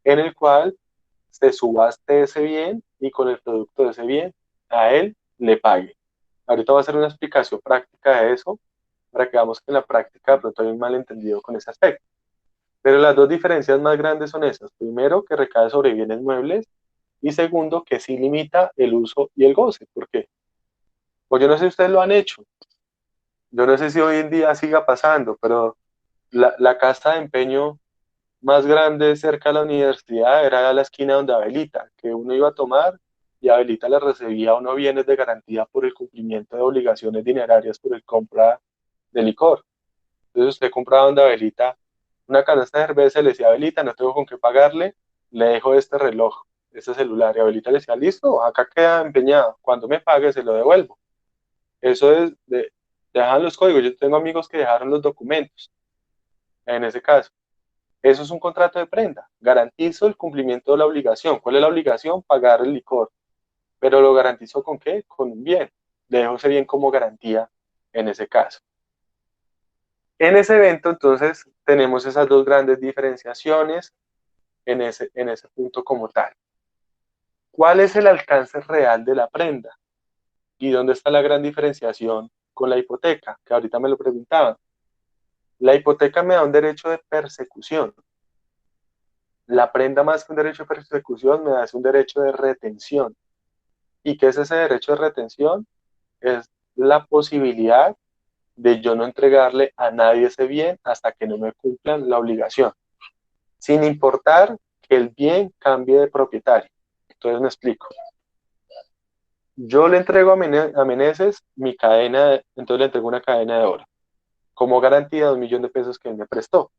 en el cual se subaste ese bien y con el producto de ese bien a él le pague. Ahorita voy a hacer una explicación práctica de eso para que veamos que en la práctica de pronto hay un malentendido con ese aspecto. Pero las dos diferencias más grandes son esas. Primero, que recae sobre bienes muebles y segundo, que sí limita el uso y el goce. ¿Por qué? Pues yo no sé si ustedes lo han hecho. Yo no sé si hoy en día siga pasando, pero la casa de empeño más grande cerca de la universidad era la esquina donde Abelita, que uno iba a tomar y Abelita le recibía a uno bienes de garantía por el cumplimiento de obligaciones dinerarias por el compra de licor. Entonces usted compraba donde Abelita una canasta de cerveza y le decía, Abelita, no tengo con qué pagarle, le dejo este reloj, este celular. Y Abelita le decía, listo, acá queda empeñado, cuando me pague se lo devuelvo. Eso es, dejan los códigos, yo tengo amigos que dejaron los documentos en ese caso. Eso es un contrato de prenda. Garantizo el cumplimiento de la obligación. ¿Cuál es la obligación? Pagar el licor. Pero lo garantizo ¿con qué? Con un bien. Le dejo ese bien como garantía en ese caso. En ese evento, entonces, tenemos esas dos grandes diferenciaciones en ese punto como tal. ¿Cuál es el alcance real de la prenda? ¿Y dónde está la gran diferenciación con la hipoteca? Que ahorita me lo preguntaban. La hipoteca me da un derecho de persecución. La prenda, más que un derecho de persecución, me da un derecho de retención. ¿Y qué es ese derecho de retención? Es la posibilidad de yo no entregarle a nadie ese bien hasta que no me cumplan la obligación, sin importar que el bien cambie de propietario. Entonces me explico. yo le entrego a Meneses mi cadena, entonces le entrego una cadena de oro, como garantía de 1.000.000 de pesos que él me prestó.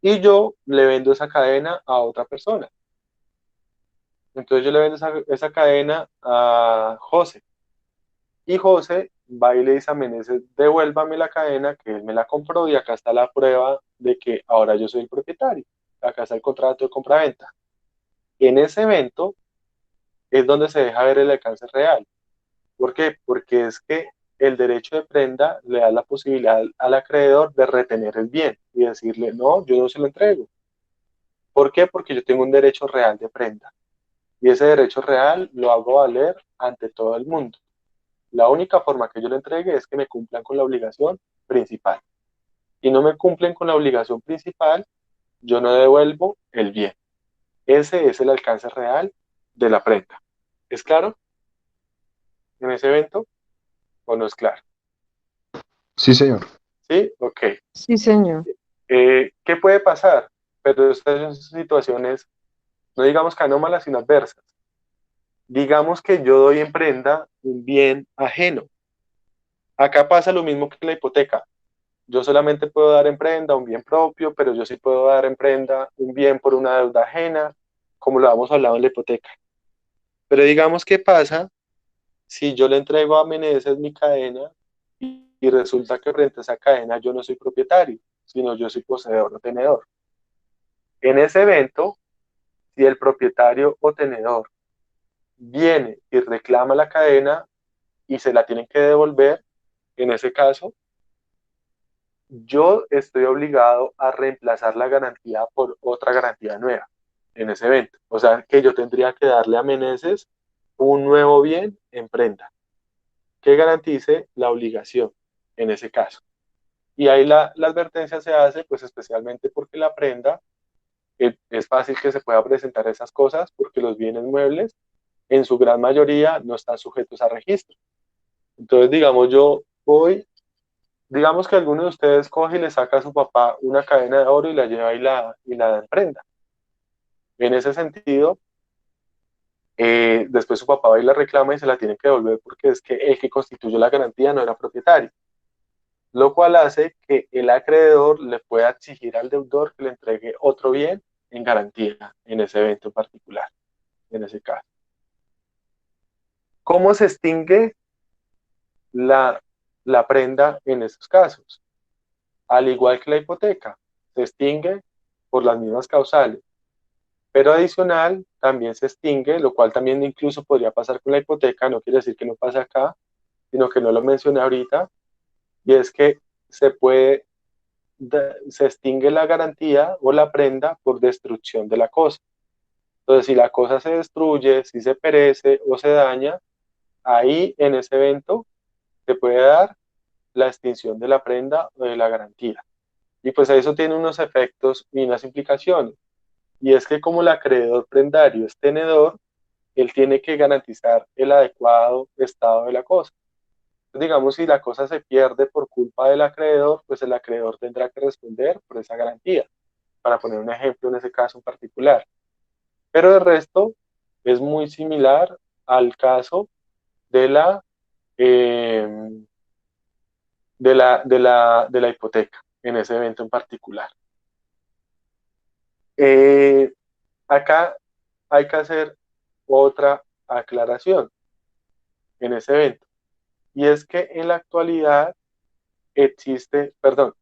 Y yo le vendo esa cadena a otra persona. Entonces yo le vendo esa cadena a José. Y José va y le dice a Meneses, devuélvame la cadena que él me la compró y acá está la prueba de que ahora yo soy el propietario. Acá está el contrato de compraventa. En ese evento es donde se deja ver el alcance real. ¿Por qué? Porque es que el derecho de prenda le da la posibilidad al acreedor de retener el bien y decirle, no, yo no se lo entrego. ¿Por qué? Porque yo tengo un derecho real de prenda. Y ese derecho real lo hago valer ante todo el mundo. La única forma que yo le entregue es que me cumplan con la obligación principal. Y no me cumplen con la obligación principal, yo no devuelvo el bien. Ese es el alcance real de la prenda. ¿Es claro en ese evento o no es claro? Sí, señor. ¿Sí? Ok. Sí, señor. ¿Qué puede pasar? Pero estas son situaciones, no digamos que anómalas, sino adversas. Digamos que yo doy en prenda un bien ajeno. Acá pasa lo mismo que la hipoteca. Yo solamente puedo dar en prenda un bien propio, pero yo sí puedo dar en prenda un bien por una deuda ajena, como lo habíamos hablado en la hipoteca. Pero digamos qué pasa si yo le entrego a Meneses mi cadena y resulta que frente a esa cadena yo no soy propietario, sino yo soy poseedor o tenedor. En ese evento, si el propietario o tenedor viene y reclama la cadena y se la tienen que devolver, en ese caso, yo estoy obligado a reemplazar la garantía por otra garantía nueva en ese evento. O sea, que yo tendría que darle a Meneses un nuevo bien en prenda que garantice la obligación en ese caso. Y ahí la advertencia se hace, pues especialmente porque la prenda es fácil que se pueda presentar esas cosas porque los bienes muebles en su gran mayoría no están sujetos a registro. Entonces, digamos, yo voy, digamos que alguno de ustedes coge y le saca a su papá una cadena de oro y la lleva y la emprenda. En ese sentido, después su papá va y la reclama y se la tiene que devolver porque es que el que constituyó la garantía no era propietario. Lo cual hace que el acreedor le pueda exigir al deudor que le entregue otro bien en garantía en ese evento en particular, en ese caso. ¿Cómo se extingue la, la prenda en esos casos? Al igual que la hipoteca, se extingue por las mismas causales, pero adicional también se extingue, lo cual también incluso podría pasar con la hipoteca, no quiere decir que no pase acá, sino que no lo mencioné ahorita, y es que se puede, se extingue la garantía o la prenda por destrucción de la cosa. Entonces, si la cosa se destruye, si se perece o se daña, ahí en ese evento se puede dar la extinción de la prenda o de la garantía. Y pues eso tiene unos efectos y unas implicaciones. Y es que como el acreedor prendario es tenedor, él tiene que garantizar el adecuado estado de la cosa. Entonces, digamos, si la cosa se pierde por culpa del acreedor, pues el acreedor tendrá que responder por esa garantía, para poner un ejemplo en ese caso en particular. Pero de resto es muy similar al caso de eh, la hipoteca en ese evento en particular. Eh, Acá hay que hacer otra aclaración en ese evento, y es que en la actualidad existe, perdón,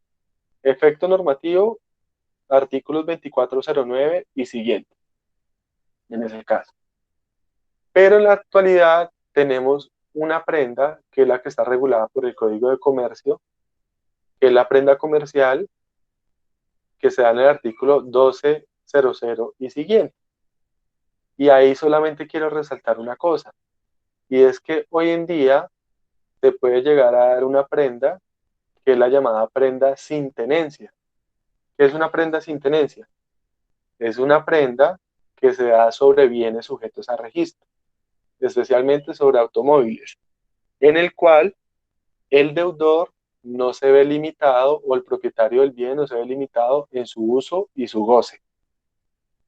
efecto normativo, artículos 2409 y siguiente, en ese caso. Pero en la actualidad tenemos una prenda que es la que está regulada por el Código de Comercio, que es la prenda comercial que se da en el artículo 1200 y siguiente. Y ahí solamente quiero resaltar una cosa, y es que hoy en día se puede llegar a dar una prenda que es la llamada prenda sin tenencia. ¿Qué es una prenda sin tenencia? Es una prenda que se da sobre bienes sujetos a registro, especialmente sobre automóviles, en el cual el deudor no se ve limitado o el propietario del bien no se ve limitado en su uso y su goce.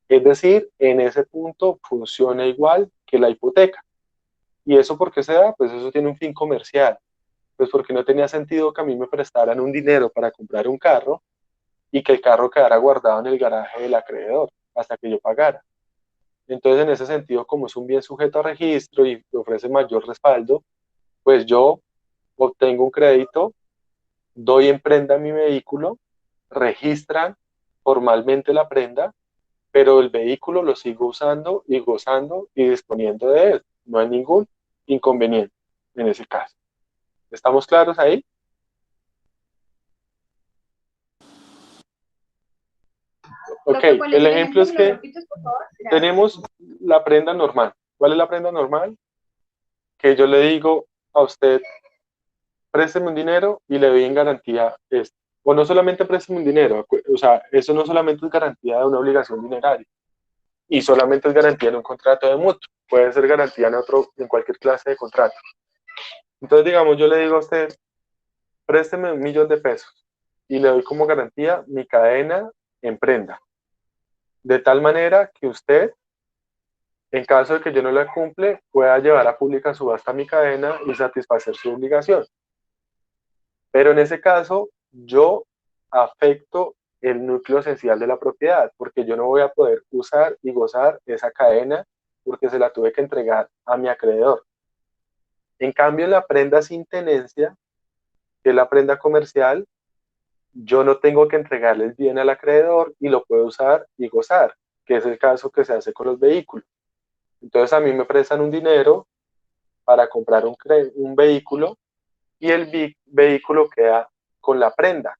Es decir, en ese punto funciona igual que la hipoteca. ¿Y eso por qué se da? Pues eso tiene un fin comercial. Pues porque no tenía sentido que a mí me prestaran un dinero para comprar un carro y que el carro quedara guardado en el garaje del acreedor hasta que yo pagara. Entonces, en ese sentido, como es un bien sujeto a registro y ofrece mayor respaldo, pues yo obtengo un crédito, doy en prenda mi vehículo, registran formalmente la prenda, pero el vehículo lo sigo usando y gozando y disponiendo de él. No hay ningún inconveniente en ese caso. ¿Estamos claros ahí? Ok, Profe, ¿cuál es el el ejemplo ejemplo? es ¿Me lo que repites, por favor? Gracias. tenemos la prenda normal. ¿Cuál es la prenda normal? Que yo le digo a usted, présteme un dinero y le doy en garantía esto. O no solamente présteme un dinero, o sea, eso no solamente es garantía de una obligación dineraria y solamente es garantía en un contrato de mutuo, puede ser garantía en cualquier clase de contrato. Entonces, digamos, yo le digo a usted, présteme 1.000.000 de pesos y le doy como garantía mi cadena en prenda, de tal manera que usted, en caso de que yo no la cumple, pueda llevar a pública subasta mi cadena y satisfacer su obligación. Pero en ese caso, yo afecto el núcleo esencial de la propiedad, porque yo no voy a poder usar y gozar esa cadena porque se la tuve que entregar a mi acreedor. En cambio, en la prenda sin tenencia, que es la prenda comercial, yo no tengo que entregarle el bien al acreedor y lo puedo usar y gozar, que es el caso que se hace con los vehículos. Entonces a mí me prestan un dinero para comprar un vehículo y el vehículo queda con la prenda.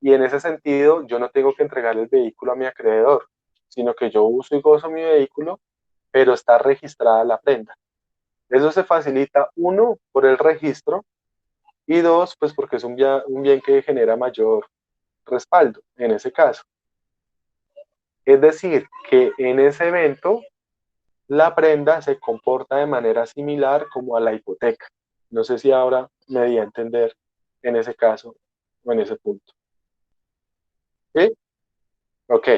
Y en ese sentido, yo no tengo que entregarle el vehículo a mi acreedor, sino que yo uso y gozo mi vehículo, pero está registrada la prenda. Eso se facilita, uno, por el registro, y dos, pues porque es un bien que genera mayor respaldo en ese caso. Es decir, que en ese evento, la prenda se comporta de manera similar como a la hipoteca. No sé si ahora me di a entender en ese caso o en ese punto. ¿Sí? Ok.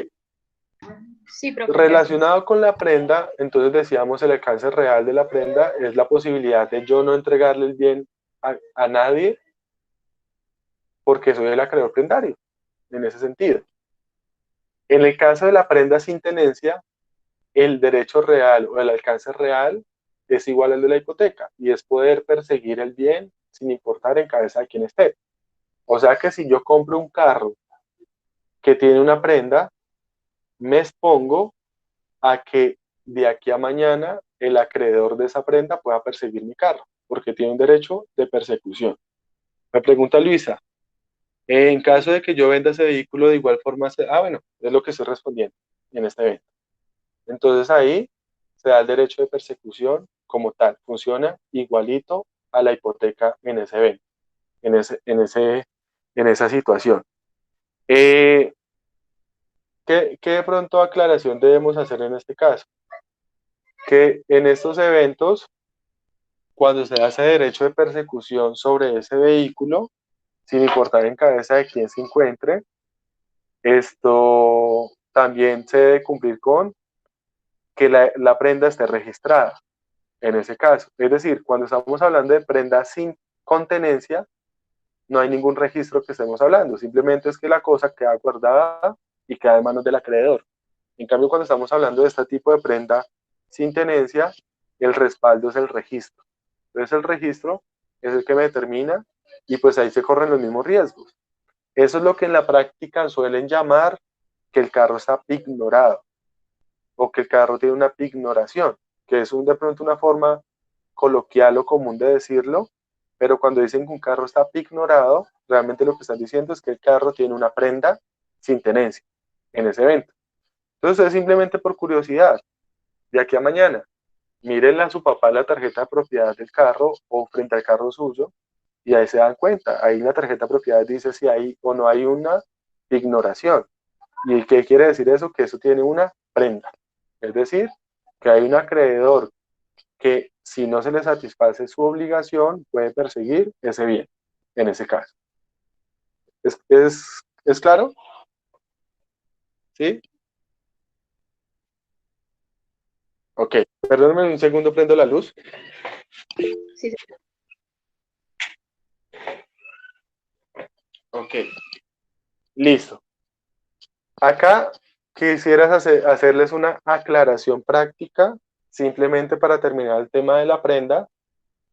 Sí, profe, gracias. Relacionado con la prenda, entonces decíamos el alcance real de la prenda es la posibilidad de yo no entregarle el bien a nadie porque soy el acreedor prendario, en ese sentido. En el caso de la prenda sin tenencia, el derecho real o el alcance real es igual al de la hipoteca y es poder perseguir el bien sin importar en cabeza de quién esté. O sea que si yo compro un carro que tiene una prenda, me expongo a que de aquí a mañana el acreedor de esa prenda pueda perseguir mi carro, porque tiene un derecho de persecución. Me pregunta Luisa, en caso de que yo venda ese vehículo de igual forma, bueno, es lo que estoy respondiendo en este evento. Entonces ahí se da el derecho de persecución como tal, funciona igualito a la hipoteca en ese evento, en esa situación. ¿Qué de pronto aclaración debemos hacer en este caso? Que en estos eventos, cuando se hace derecho de persecución sobre ese vehículo, sin importar en cabeza de quién se encuentre, esto también se debe cumplir con que la prenda esté registrada en ese caso. Es decir, cuando estamos hablando de prenda sin contenencia, no hay ningún registro que estemos hablando, simplemente es que la cosa queda guardada y queda en manos del acreedor. En cambio, cuando estamos hablando de este tipo de prenda sin tenencia, el respaldo es el registro. Entonces el registro es el que me determina y pues ahí se corren los mismos riesgos. Eso es lo que en la práctica suelen llamar que el carro está pignorado o que el carro tiene una pignoración, que es de pronto una forma coloquial o común de decirlo, pero cuando dicen que un carro está pignorado, realmente lo que están diciendo es que el carro tiene una prenda sin tenencia en ese evento. Entonces es simplemente por curiosidad, de aquí a mañana, mírenle a su papá la tarjeta de propiedad del carro o frente al carro suyo y ahí se dan cuenta, ahí en la tarjeta de propiedad dice si hay o no hay una ignoración. ¿Y qué quiere decir eso? Que eso tiene una prenda. Es decir, que hay un acreedor que si no se le satisface su obligación puede perseguir ese bien, en ese caso. ¿Es claro? ¿Sí? Ok, perdónenme un segundo, prendo la luz. Sí, Ok, listo. Acá quisieras hacerles una aclaración práctica, simplemente para terminar el tema de la prenda,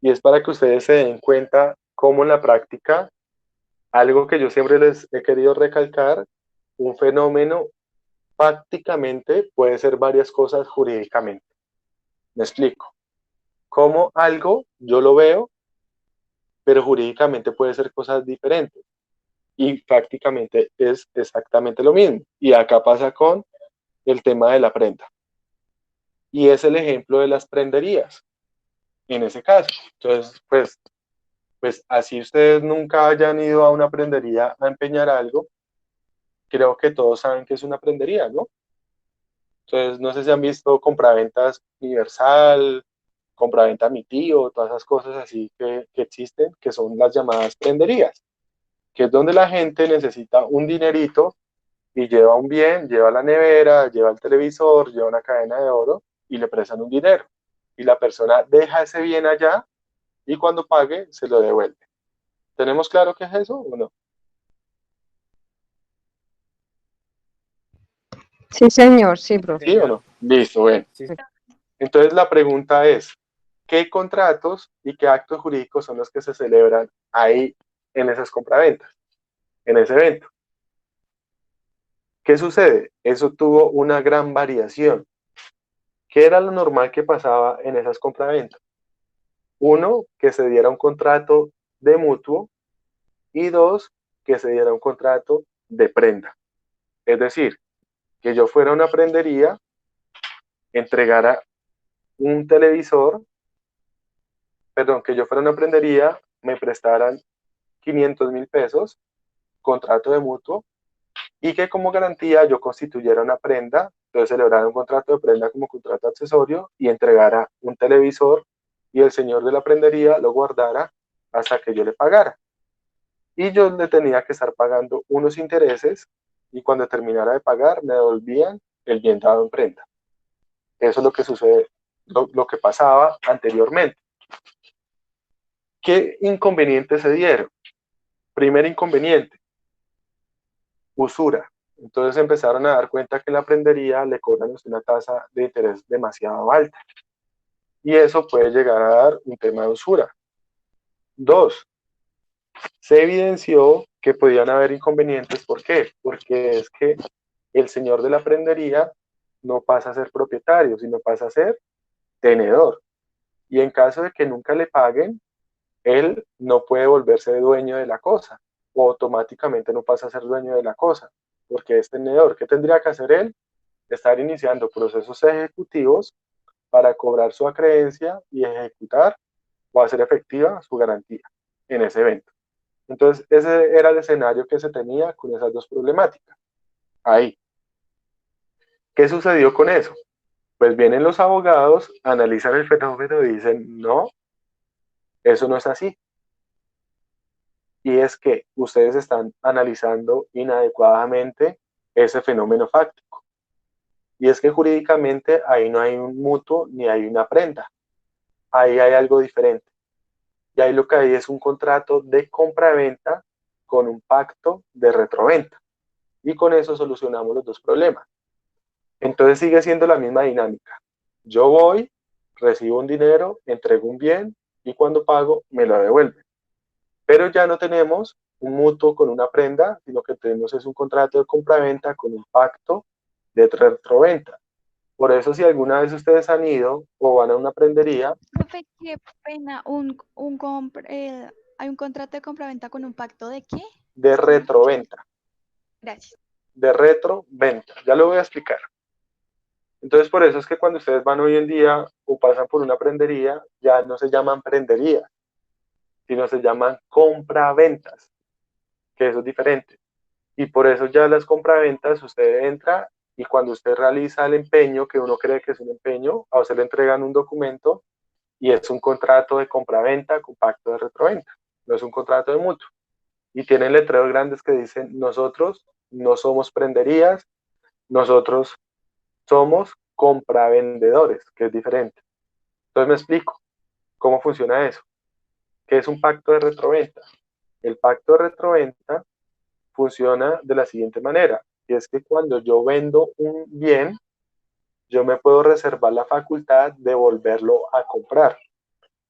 y es para que ustedes se den cuenta cómo en la práctica, algo que yo siempre les he querido recalcar, un fenómeno prácticamente puede ser varias cosas jurídicamente. Me explico. Como algo yo lo veo, pero jurídicamente puede ser cosas diferentes. Y prácticamente es exactamente lo mismo. Y acá pasa con el tema de la prenda. Y es el ejemplo de las prenderías, en ese caso. Entonces, pues así ustedes nunca hayan ido a una prendería a empeñar algo, creo que todos saben que es una prendería, ¿no? Entonces, no sé si han visto compraventas Universal, compraventa Mi Tío, todas esas cosas así que existen, que son las llamadas prenderías, que es donde la gente necesita un dinerito y lleva un bien, lleva la nevera, lleva el televisor, lleva una cadena de oro y le prestan un dinero. Y la persona deja ese bien allá y cuando pague se lo devuelve. ¿Tenemos claro qué es eso o no? Sí, señor, sí, profe. ¿Sí o no? Listo, bueno. Sí. Entonces la pregunta es, ¿qué contratos y qué actos jurídicos son los que se celebran ahí en esas compraventas, en ese evento? ¿Qué sucede? Eso tuvo una gran variación. ¿Qué era lo normal que pasaba en esas compraventas? Uno, que se diera un contrato de mutuo y dos, que se diera un contrato de prenda. Es decir, que yo fuera a una prendería, entregara un televisor, perdón, que yo fuera a una prendería, me prestaran 500.000 pesos, contrato de mutuo, y que como garantía yo constituyera una prenda, entonces celebrara un contrato de prenda como contrato accesorio y entregara un televisor y el señor de la prendería lo guardara hasta que yo le pagara. Y yo le tenía que estar pagando unos intereses y cuando terminara de pagar me devolvían el bien dado en prenda. Eso es lo que sucede, lo que pasaba anteriormente. ¿Qué inconvenientes se dieron? Primer inconveniente, usura. Entonces empezaron a dar cuenta que la prendería le cobran una tasa de interés demasiado alta. Y eso puede llegar a dar un tema de usura. Dos, se evidenció que podían haber inconvenientes. ¿Por qué? Porque es que el señor de la prendería no pasa a ser propietario, sino pasa a ser tenedor. Y en caso de que nunca le paguen, él no puede volverse dueño de la cosa o automáticamente no pasa a ser dueño de la cosa, porque es tenedor. ¿Qué tendría que hacer él? Estar iniciando procesos ejecutivos para cobrar su acreencia y ejecutar o hacer efectiva su garantía en ese evento. Entonces, ese era el escenario que se tenía con esas dos problemáticas. Ahí. ¿Qué sucedió con eso? Pues vienen los abogados, analizan el fenómeno y dicen, no, eso no es así. Y es que ustedes están analizando inadecuadamente ese fenómeno fáctico. Y es que jurídicamente ahí no hay un mutuo ni hay una prenda. Ahí hay algo diferente. Y ahí lo que hay es un contrato de compra-venta con un pacto de retroventa. Y con eso solucionamos los dos problemas. Entonces sigue siendo la misma dinámica. Yo voy, recibo un dinero, entrego un bien y cuando pago me lo devuelven. Pero ya no tenemos un mutuo con una prenda, sino que tenemos es un contrato de compraventa con un pacto de retroventa. Por eso si alguna vez ustedes han ido o van a una prendería, Profe, qué pena, hay un contrato de compraventa con un pacto de qué? de retroventa, Gracias. de retroventa, ya lo voy a explicar. Entonces por eso es que cuando ustedes van hoy en día o pasan por una prendería, ya no se llaman prendería, sino se llaman compraventas, que eso es diferente. Y por eso ya las compraventas, usted entra y cuando usted realiza el empeño, que uno cree que es un empeño, a usted le entregan un documento y es un contrato de compraventa con pacto de retroventa, no es un contrato de mutuo. Y tienen letreros grandes que dicen, nosotros no somos prenderías, nosotros somos compravendedores, que es diferente. Entonces me explico. ¿Cómo funciona eso? ¿Qué es un pacto de retroventa? El pacto de retroventa funciona de la siguiente manera, y es que cuando yo vendo un bien, yo me puedo reservar la facultad de volverlo a comprar.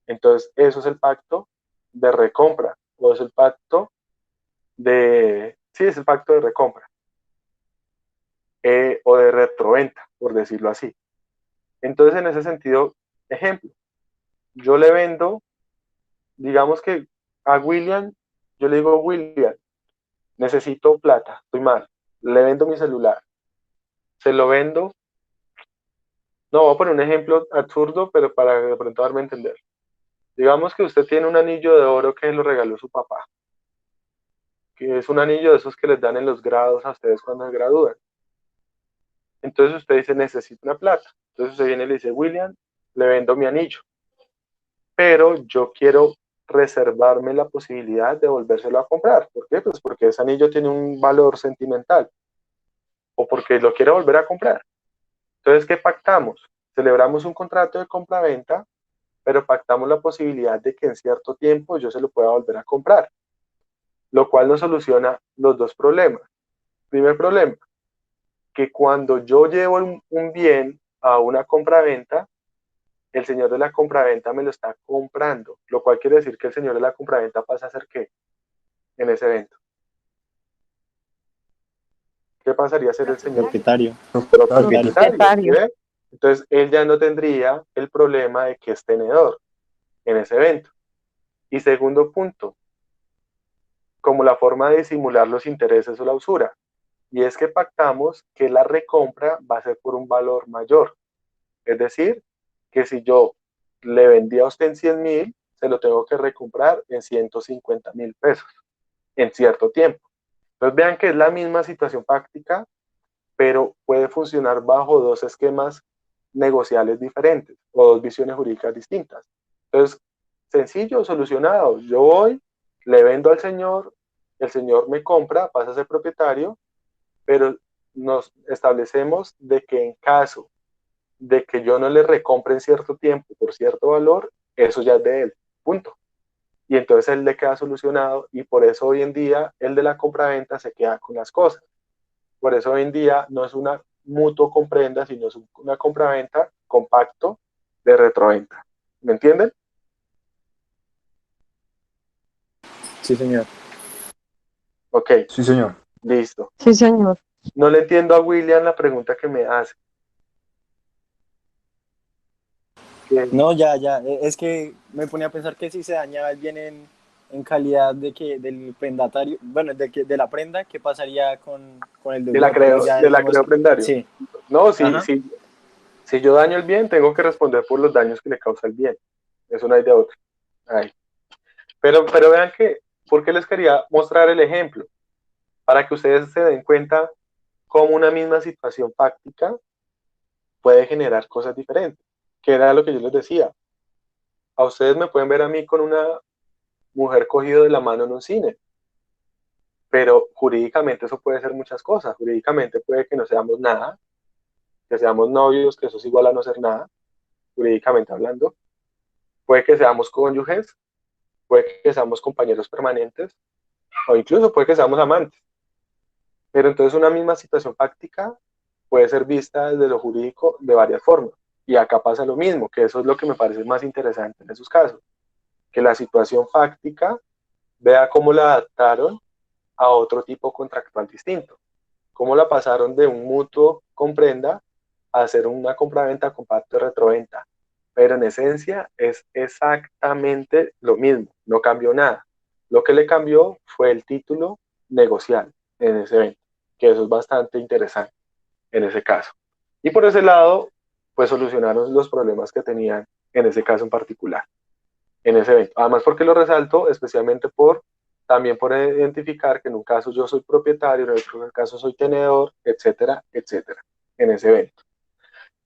Entonces, eso es el pacto de recompra, o es el pacto de, sí, es el pacto de recompra, o de retroventa, por decirlo así. Entonces, en ese sentido, ejemplo, yo le vendo, digamos que a William, yo le digo, William, necesito plata, estoy mal, le vendo mi celular, se lo vendo, no, voy a poner un ejemplo absurdo, pero para de pronto darme a entender. Digamos que usted tiene un anillo de oro que lo regaló su papá, que es un anillo de esos que les dan en los grados a ustedes cuando se gradúan. Entonces usted dice, necesito una plata. Entonces usted viene y le dice, William, le vendo mi anillo, pero yo quiero reservarme la posibilidad de volvérselo a comprar. ¿Por qué? Pues porque ese anillo tiene un valor sentimental, o porque lo quiero volver a comprar. Entonces, ¿qué pactamos? Celebramos un contrato de compra-venta, pero pactamos la posibilidad de que en cierto tiempo yo se lo pueda volver a comprar, lo cual nos soluciona los dos problemas. Primer problema, que cuando yo llevo un bien a una compra-venta, el señor de la compraventa me lo está comprando, lo cual quiere decir que el señor de la compraventa pasa a ser ¿qué? En ese evento. ¿Qué pasaría a ser el señor? Propietario. Propietario. ¿Sí? Entonces, él ya no tendría el problema de que es tenedor en ese evento. Y segundo punto, como la forma de disimular los intereses o la usura. Y es que pactamos que la recompra va a ser por un valor mayor. Es decir, que si yo le vendí a usted en 100,000, se lo tengo que recomprar en 150,000 pesos en cierto tiempo. Entonces vean que es la misma situación práctica, pero puede funcionar bajo dos esquemas negociales diferentes o dos visiones jurídicas distintas. Entonces, sencillo, solucionado. Yo voy, le vendo al señor, el señor me compra, pasa a ser propietario, pero nos establecemos de que en caso de que yo no le recompre en cierto tiempo por cierto valor, eso ya es de él, punto. Y entonces él le queda solucionado y por eso hoy en día el de la compraventa se queda con las cosas. Por eso hoy en día no es una mutuo comprenda, sino es una compraventa con pacto de retroventa. ¿Me entienden? Sí, señor. Ok, Sí, señor. listo. Sí, señor. No le entiendo a William la pregunta que me hace. No, ya. Es que me ponía a pensar que si se dañaba el bien en calidad de que del prendatario, bueno, de la prenda, ¿qué pasaría con el De la deudor? Pero ya dijimos, creo prendario. sí. No, Ajá. si yo daño el bien, tengo que responder por los daños que le causa el bien. Eso no hay de otra. Ay. Pero vean que, ¿por qué les quería mostrar el ejemplo? Para que ustedes se den cuenta cómo una misma situación fáctica puede generar cosas diferentes, que era lo que yo les decía. A ustedes me pueden ver a mí con una mujer cogido de la mano en un cine, pero jurídicamente eso puede ser muchas cosas. Jurídicamente puede que no seamos nada, que seamos novios, que eso es igual a no ser nada, jurídicamente hablando. Puede que seamos cónyuges, puede que seamos compañeros permanentes, o incluso puede que seamos amantes. Pero entonces una misma situación fáctica puede ser vista desde lo jurídico de varias formas. Y acá pasa lo mismo, que eso es lo que me parece más interesante en esos casos, que la situación fáctica vea cómo la adaptaron a otro tipo contractual distinto, cómo la pasaron de un mutuo comprenda a hacer una compraventa con pacto de retroventa. Pero en esencia es exactamente lo mismo, no cambió nada. Lo que le cambió fue el título negocial en ese evento, que eso es bastante interesante en ese caso. Y por ese lado, pues solucionaron los problemas que tenían en ese caso en particular, en ese evento. Además, porque lo resalto, especialmente también por identificar que en un caso yo soy propietario, en otro caso soy tenedor, etcétera, etcétera, en ese evento.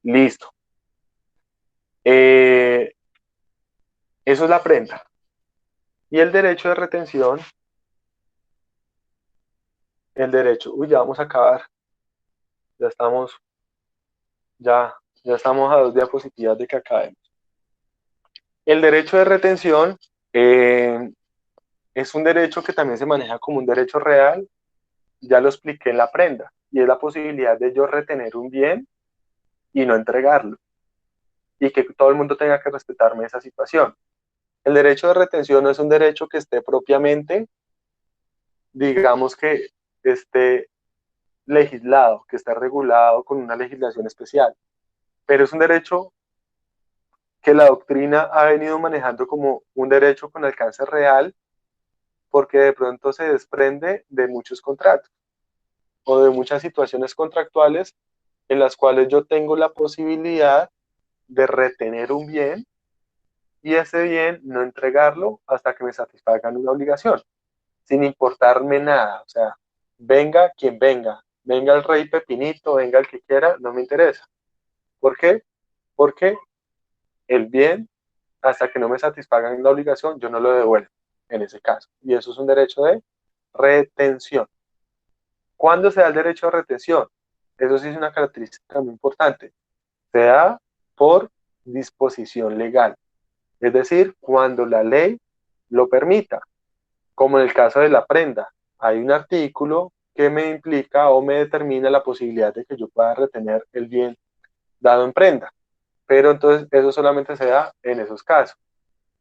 Listo. Eso es la prenda. Y el derecho de retención, ya vamos a acabar. Ya estamos, ya estamos a 2 diapositivas de que acabemos. El derecho de retención es un derecho que también se maneja como un derecho real, ya lo expliqué en la prenda, y es la posibilidad de yo retener un bien y no entregarlo, y que todo el mundo tenga que respetarme esa situación. El derecho de retención no es un derecho que esté propiamente, digamos que esté legislado, que esté regulado con una legislación especial, pero es un derecho que la doctrina ha venido manejando como un derecho con alcance real, porque de pronto se desprende de muchos contratos o de muchas situaciones contractuales en las cuales yo tengo la posibilidad de retener un bien y ese bien no entregarlo hasta que me satisfagan una obligación, sin importarme nada. O sea, venga quien venga, venga el rey Pepinito, venga el que quiera, no me interesa. ¿Por qué? Porque el bien, hasta que no me satisfagan la obligación, yo no lo devuelvo en ese caso. Y eso es un derecho de retención. ¿Cuándo se da el derecho de retención? Eso sí es una característica muy importante. Se da por disposición legal. Es decir, cuando la ley lo permita, como en el caso de la prenda. Hay un artículo que me implica o me determina la posibilidad de que yo pueda retener el bien dado en prenda. Pero entonces eso solamente se da en esos casos.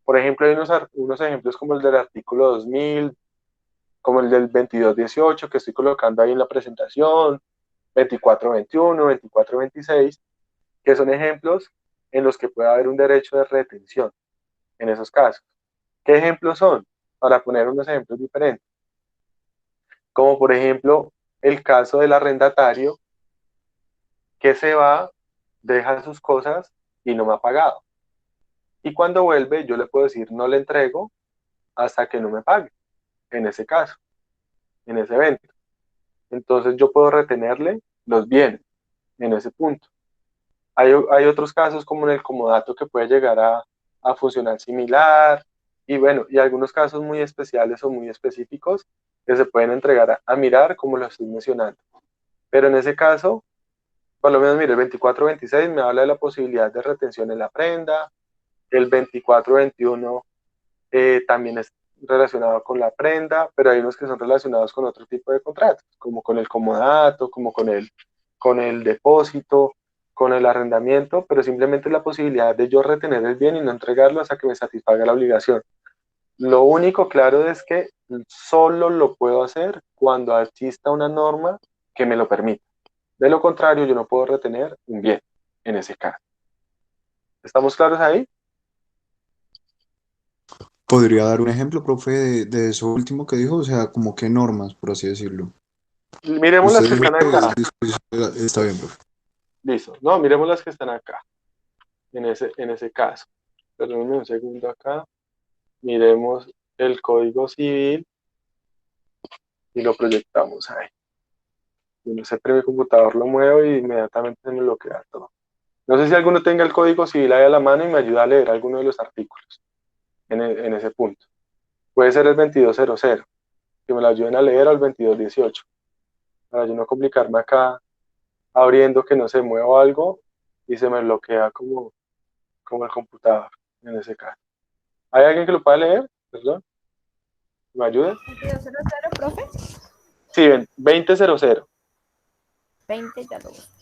Por ejemplo, hay unos ejemplos como el del artículo 2000, como el del 2218 que estoy colocando ahí en la presentación, 2421, 2426, que son ejemplos en los que puede haber un derecho de retención en esos casos. ¿Qué ejemplos son? Para poner unos ejemplos diferentes. Como por ejemplo el caso del arrendatario que se va, deja sus cosas y no me ha pagado. Y cuando vuelve yo le puedo decir no le entrego hasta que no me pague, en ese caso, en ese evento. Entonces yo puedo retenerle los bienes en ese punto. Hay otros casos como en el comodato que puede llegar a funcionar similar y bueno, y algunos casos muy especiales o muy específicos que se pueden entregar a mirar como lo estoy mencionando. Pero en ese caso, por lo menos, mire, el 24-26 me habla de la posibilidad de retención en la prenda, el 24-21 también es relacionado con la prenda, pero hay unos que son relacionados con otro tipo de contratos, como con el comodato, como con el depósito, con el arrendamiento, pero simplemente la posibilidad de yo retener el bien y no entregarlo hasta que me satisfaga la obligación. Lo único claro es que solo lo puedo hacer cuando exista una norma que me lo permita. De lo contrario, yo no puedo retener un bien en ese caso. ¿Estamos claros ahí? ¿Podría dar un ejemplo, profe, de eso último que dijo? O sea, como qué normas, por así decirlo. Miremos las Usted que dijo están que es acá. disposición, está bien, profe. Listo. No, miremos las que están acá, en ese caso. Perdónenme un segundo acá. Miremos el Código Civil y lo proyectamos ahí. Yo no sé, pero mi computador lo muevo y inmediatamente se me bloquea todo. No sé si alguno tenga el Código Civil ahí a la mano y me ayuda a leer alguno de los artículos en ese punto. Puede ser el 2200, que me lo ayuden a leer, o el 2218, para yo no complicarme acá abriendo que no se mueva algo y se me bloquea como el computador en ese caso. ¿Hay alguien que lo pueda leer? Perdón. ¿Me ayuda? 2200, profe. Sí, 2000. 20, ya lo busco.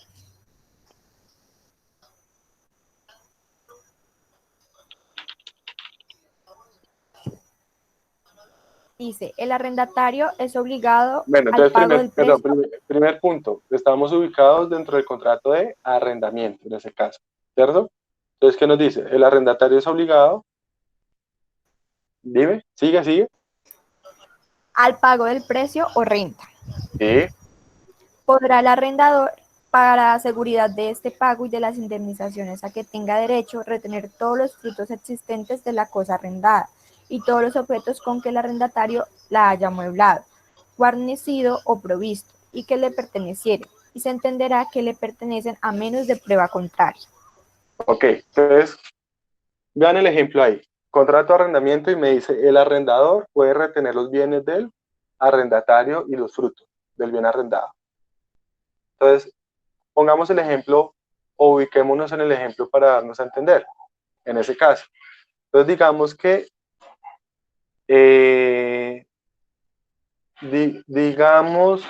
Dice, el arrendatario es obligado Bueno, al entonces, pago del precio. primer punto, estamos ubicados dentro del contrato de arrendamiento, en ese caso, ¿cierto? Entonces, ¿qué nos dice? El arrendatario es obligado, dime, sigue. Al pago del precio o renta. Sí, Podrá el arrendador, para la seguridad de este pago y de las indemnizaciones a que tenga derecho, retener todos los frutos existentes de la cosa arrendada y todos los objetos con que el arrendatario la haya amueblado, guarnecido o provisto, y que le perteneciere, y se entenderá que le pertenecen a menos de prueba contraria. ok, entonces, vean el ejemplo ahí. Contrato de arrendamiento y me dice, el arrendador puede retener los bienes del arrendatario y los frutos del bien arrendado. Entonces, pongamos el ejemplo o ubiquémonos en el ejemplo para darnos a entender. En ese caso, Entonces digamos que, digamos,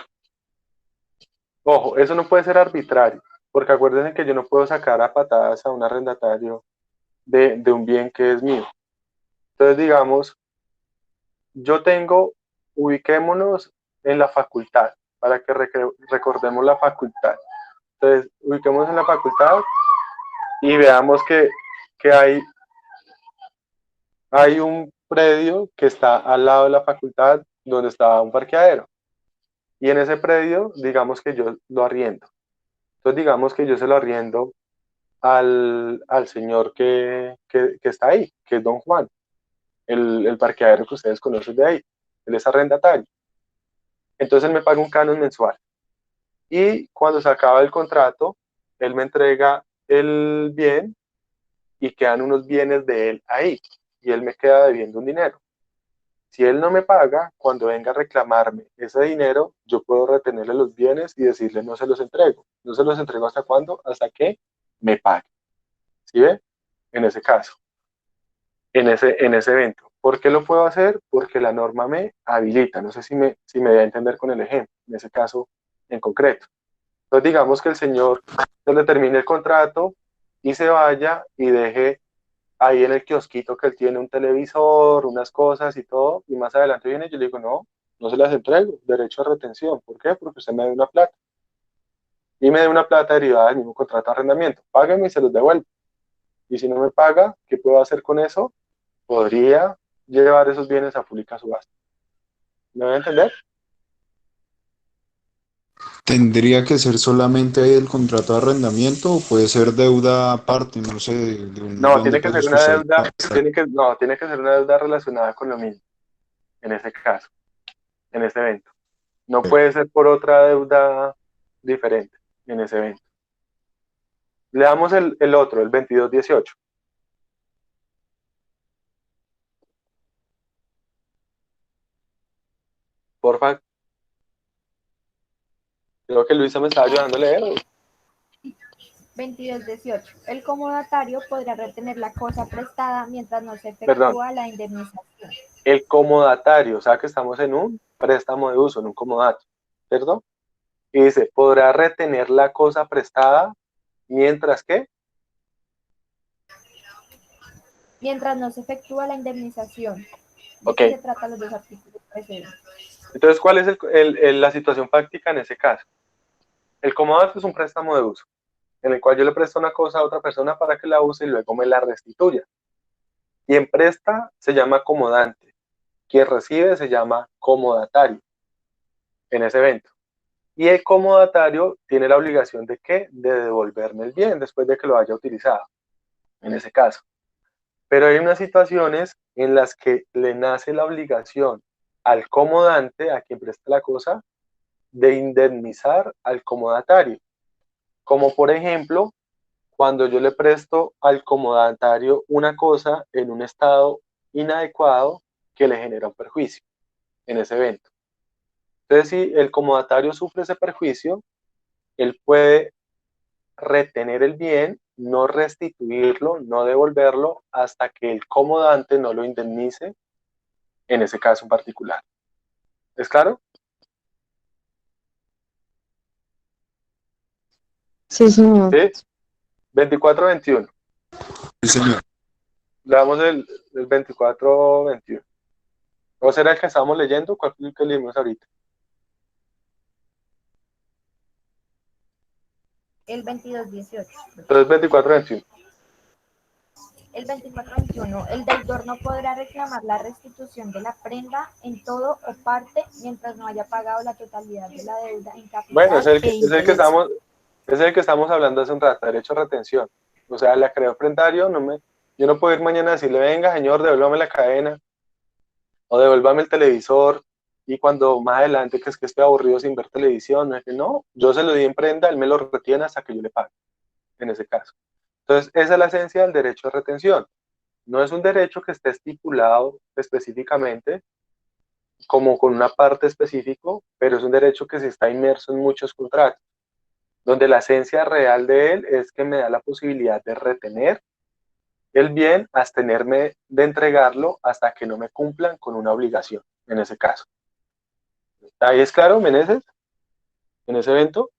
ojo, eso no puede ser arbitrario, porque acuérdense que yo no puedo sacar a patadas a un arrendatario de un bien que es mío. Entonces digamos, yo tengo, ubiquémonos en la facultad, para que recordemos la facultad. Entonces, ubiquémonos en la facultad y veamos que hay un predio que está al lado de la facultad donde está un parqueadero. Y en ese predio, digamos que yo lo arriendo. Entonces, digamos que yo se lo arriendo al señor que está ahí, que es don Juan, el parqueadero que ustedes conocen de ahí. Él es arrendatario. Entonces, él me paga un canon mensual. Y cuando se acaba el contrato, él me entrega el bien y quedan unos bienes de él ahí. Y él me queda debiendo un dinero. Si él no me paga, cuando venga a reclamarme ese dinero, yo puedo retenerle los bienes y decirle no se los entrego. No se los entrego hasta cuándo, hasta que me pague. ¿Sí ve? En ese caso, en ese evento. ¿Por qué lo puedo hacer? Porque la norma me habilita. No sé si me da a entender con el ejemplo, en ese caso en concreto. Entonces digamos que el señor se le termine el contrato y se vaya y deje ahí en el kiosquito que él tiene un televisor, unas cosas y todo, y más adelante viene y yo le digo, no, no se las entrego, derecho a retención. ¿Por qué? Porque usted me debe una plata. Y me debe una plata derivada del mismo contrato de arrendamiento. Págueme y se los devuelvo. Y si no me paga, ¿qué puedo hacer con eso? Podría llevar esos bienes a pública subasta. ¿Me voy a entender? ¿Tendría que ser solamente ahí el contrato de arrendamiento o puede ser deuda aparte, no sé, de un No, millón de tiene que ser pesos que una usted... deuda, tiene que ser una deuda relacionada con lo mismo, en ese caso, en ese evento. No puede ser por otra deuda diferente en ese evento. Le damos el otro, el 2218. Porfa, creo que Luisa me estaba ayudando a leer. 22.18. El comodatario podrá retener la cosa prestada mientras no se Perdón, efectúa la indemnización. el comodatario, o sea que estamos en un préstamo de uso, en un comodato, ¿cierto? Y dice, podrá retener la cosa prestada mientras que, Mientras no se efectúa la indemnización. ¿De ok. qué se tratan los dos artículos precedentes? Entonces, ¿cuál es la situación práctica en ese caso? El comodato es un préstamo de uso, en el cual yo le presto una cosa a otra persona para que la use y luego me la restituya. Quien presta se llama comodante, quien recibe se llama comodatario en ese evento. Y el comodatario tiene la obligación de ¿qué? De devolverme el bien después de que lo haya utilizado, en ese caso. Pero hay unas situaciones en las que le nace la obligación al comodante, a quien presta la cosa, de indemnizar al comodatario. Como por ejemplo, cuando yo le presto al comodatario una cosa en un estado inadecuado que le genera un perjuicio en ese evento. Entonces, si el comodatario sufre ese perjuicio, él puede retener el bien, no restituirlo, no devolverlo hasta que el comodante no lo indemnice en ese caso en particular. ¿Es claro? Sí, señor. Sí. 24-21. Sí, señor. Le damos el 24-21. ¿O será el que estábamos leyendo? ¿Cuál fue el que leímos ahorita? El 22.18. Entonces 24-21. El 24.21. El deudor no podrá reclamar la restitución de la prenda en todo o parte mientras no haya pagado la totalidad de la deuda en Bueno, capital e interés. es el que estamos hablando hace un rato, derecho a retención. O sea, el acreedor prentario, yo no puedo ir mañana a decirle, venga, señor, devuélvame la cadena o devuélvame el televisor, y cuando más adelante que es que estoy aburrido sin ver televisión, no es que no, yo se lo di en prenda, él me lo retiene hasta que yo le pague, en ese caso. Entonces, esa es la esencia del derecho de retención. No es un derecho que esté estipulado específicamente, como con una parte específica, pero es un derecho que sí está inmerso en muchos contratos, donde la esencia real de él es que me da la posibilidad de retener el bien, abstenerme de entregarlo hasta que no me cumplan con una obligación, en ese caso. ¿Ahí es claro, Meneses? En ese evento.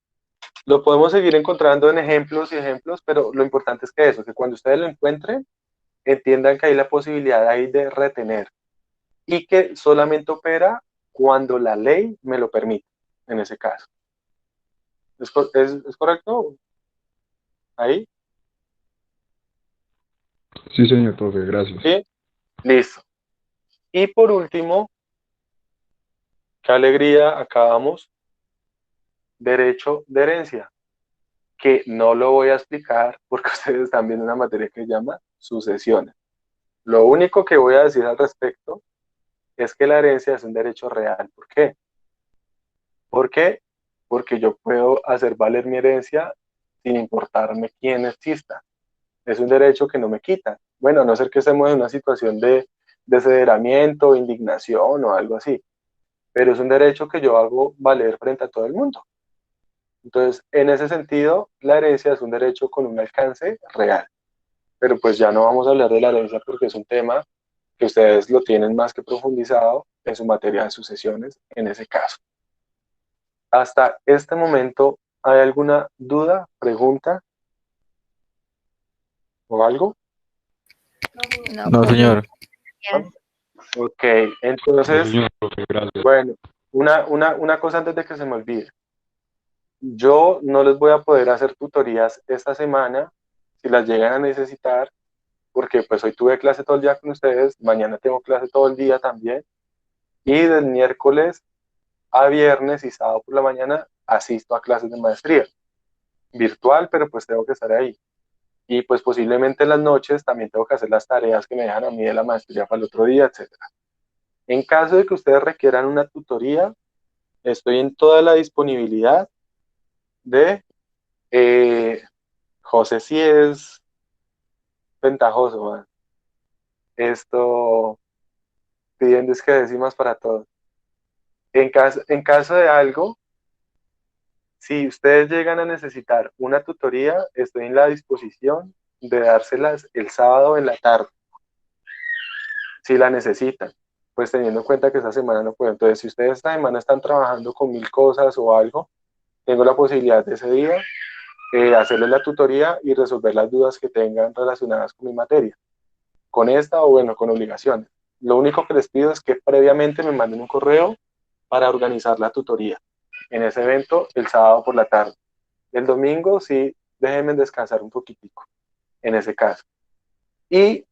Lo podemos seguir encontrando en ejemplos y ejemplos, pero lo importante es que eso, que cuando ustedes lo encuentren, entiendan que hay la posibilidad ahí de retener y que solamente opera cuando la ley me lo permite, en ese caso. ¿Es correcto? ¿Ahí? Sí, señor profe, gracias. ¿Sí? Listo. Y por último, qué alegría, acabamos, derecho de herencia, que no lo voy a explicar porque ustedes están viendo una materia que se llama sucesiones. Lo único que voy a decir al respecto es que la herencia es un derecho real. ¿Por qué? ¿Por qué? Porque yo puedo hacer valer mi herencia sin importarme quién exista. Es un derecho que no me quitan. Bueno, a no ser que estemos en una situación de desederamiento, indignación o algo así. Pero es un derecho que yo hago valer frente a todo el mundo. Entonces, en ese sentido, la herencia es un derecho con un alcance real. Pero pues ya no vamos a hablar de la herencia porque es un tema que ustedes lo tienen más que profundizado en su materia de sucesiones en ese caso. Hasta este momento, ¿hay alguna duda, pregunta o algo? No, señor. Ok, No, entonces, señor profe, gracias. bueno, una cosa antes de que se me olvide. Yo no les voy a poder hacer tutorías esta semana si las llegan a necesitar, porque pues hoy tuve clase todo el día con ustedes, mañana tengo clase todo el día también, y del miércoles a viernes y sábado por la mañana asisto a clases de maestría, virtual, pero pues tengo que estar ahí. Y pues posiblemente en las noches también tengo que hacer las tareas que me dejan a mí de la maestría para el otro día, etcétera. En caso de que ustedes requieran una tutoría, estoy en toda la disponibilidad de José sí es ventajoso, man. Esto pidiendo es que décimas para todos. En caso de algo, si ustedes llegan a necesitar una tutoría, estoy en la disposición de dárselas el sábado en la tarde, si la necesitan, pues teniendo en cuenta que esta semana no puedo. Entonces, si ustedes esta semana están trabajando con 1000 cosas o algo, tengo la posibilidad de ese día hacerles la tutoría y resolver las dudas que tengan relacionadas con mi materia, con esta o bueno, con obligaciones. Lo único que les pido es que previamente me manden un correo para organizar la tutoría en ese evento el sábado por la tarde. El domingo sí, déjenme descansar un poquitico en ese caso. Y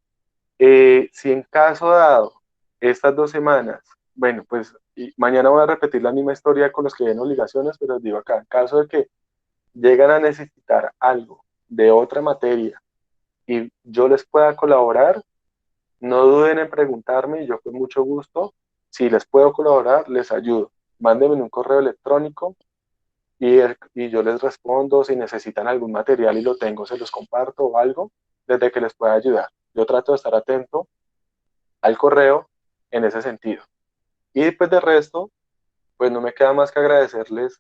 si en caso dado estas 2 semanas, bueno, pues mañana voy a repetir la misma historia con los que tienen obligaciones, pero les digo acá, en caso de que llegan a necesitar algo de otra materia y yo les pueda colaborar, no duden en preguntarme y yo con mucho gusto, si les puedo colaborar, les ayudo. Mándenme un correo electrónico y yo les respondo. Si necesitan algún material y lo tengo, se los comparto o algo, desde que les pueda ayudar. Yo trato de estar atento al correo en ese sentido. Y después de resto, pues no me queda más que agradecerles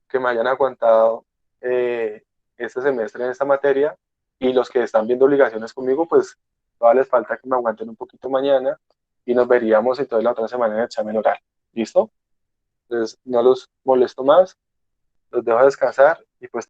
que me hayan aguantado este semestre en esta materia, y los que están viendo obligaciones conmigo, pues todavía les falta que me aguanten un poquito mañana y nos veríamos entonces la otra semana en el examen oral. ¿Listo? Entonces no los molesto más, los dejo descansar y pues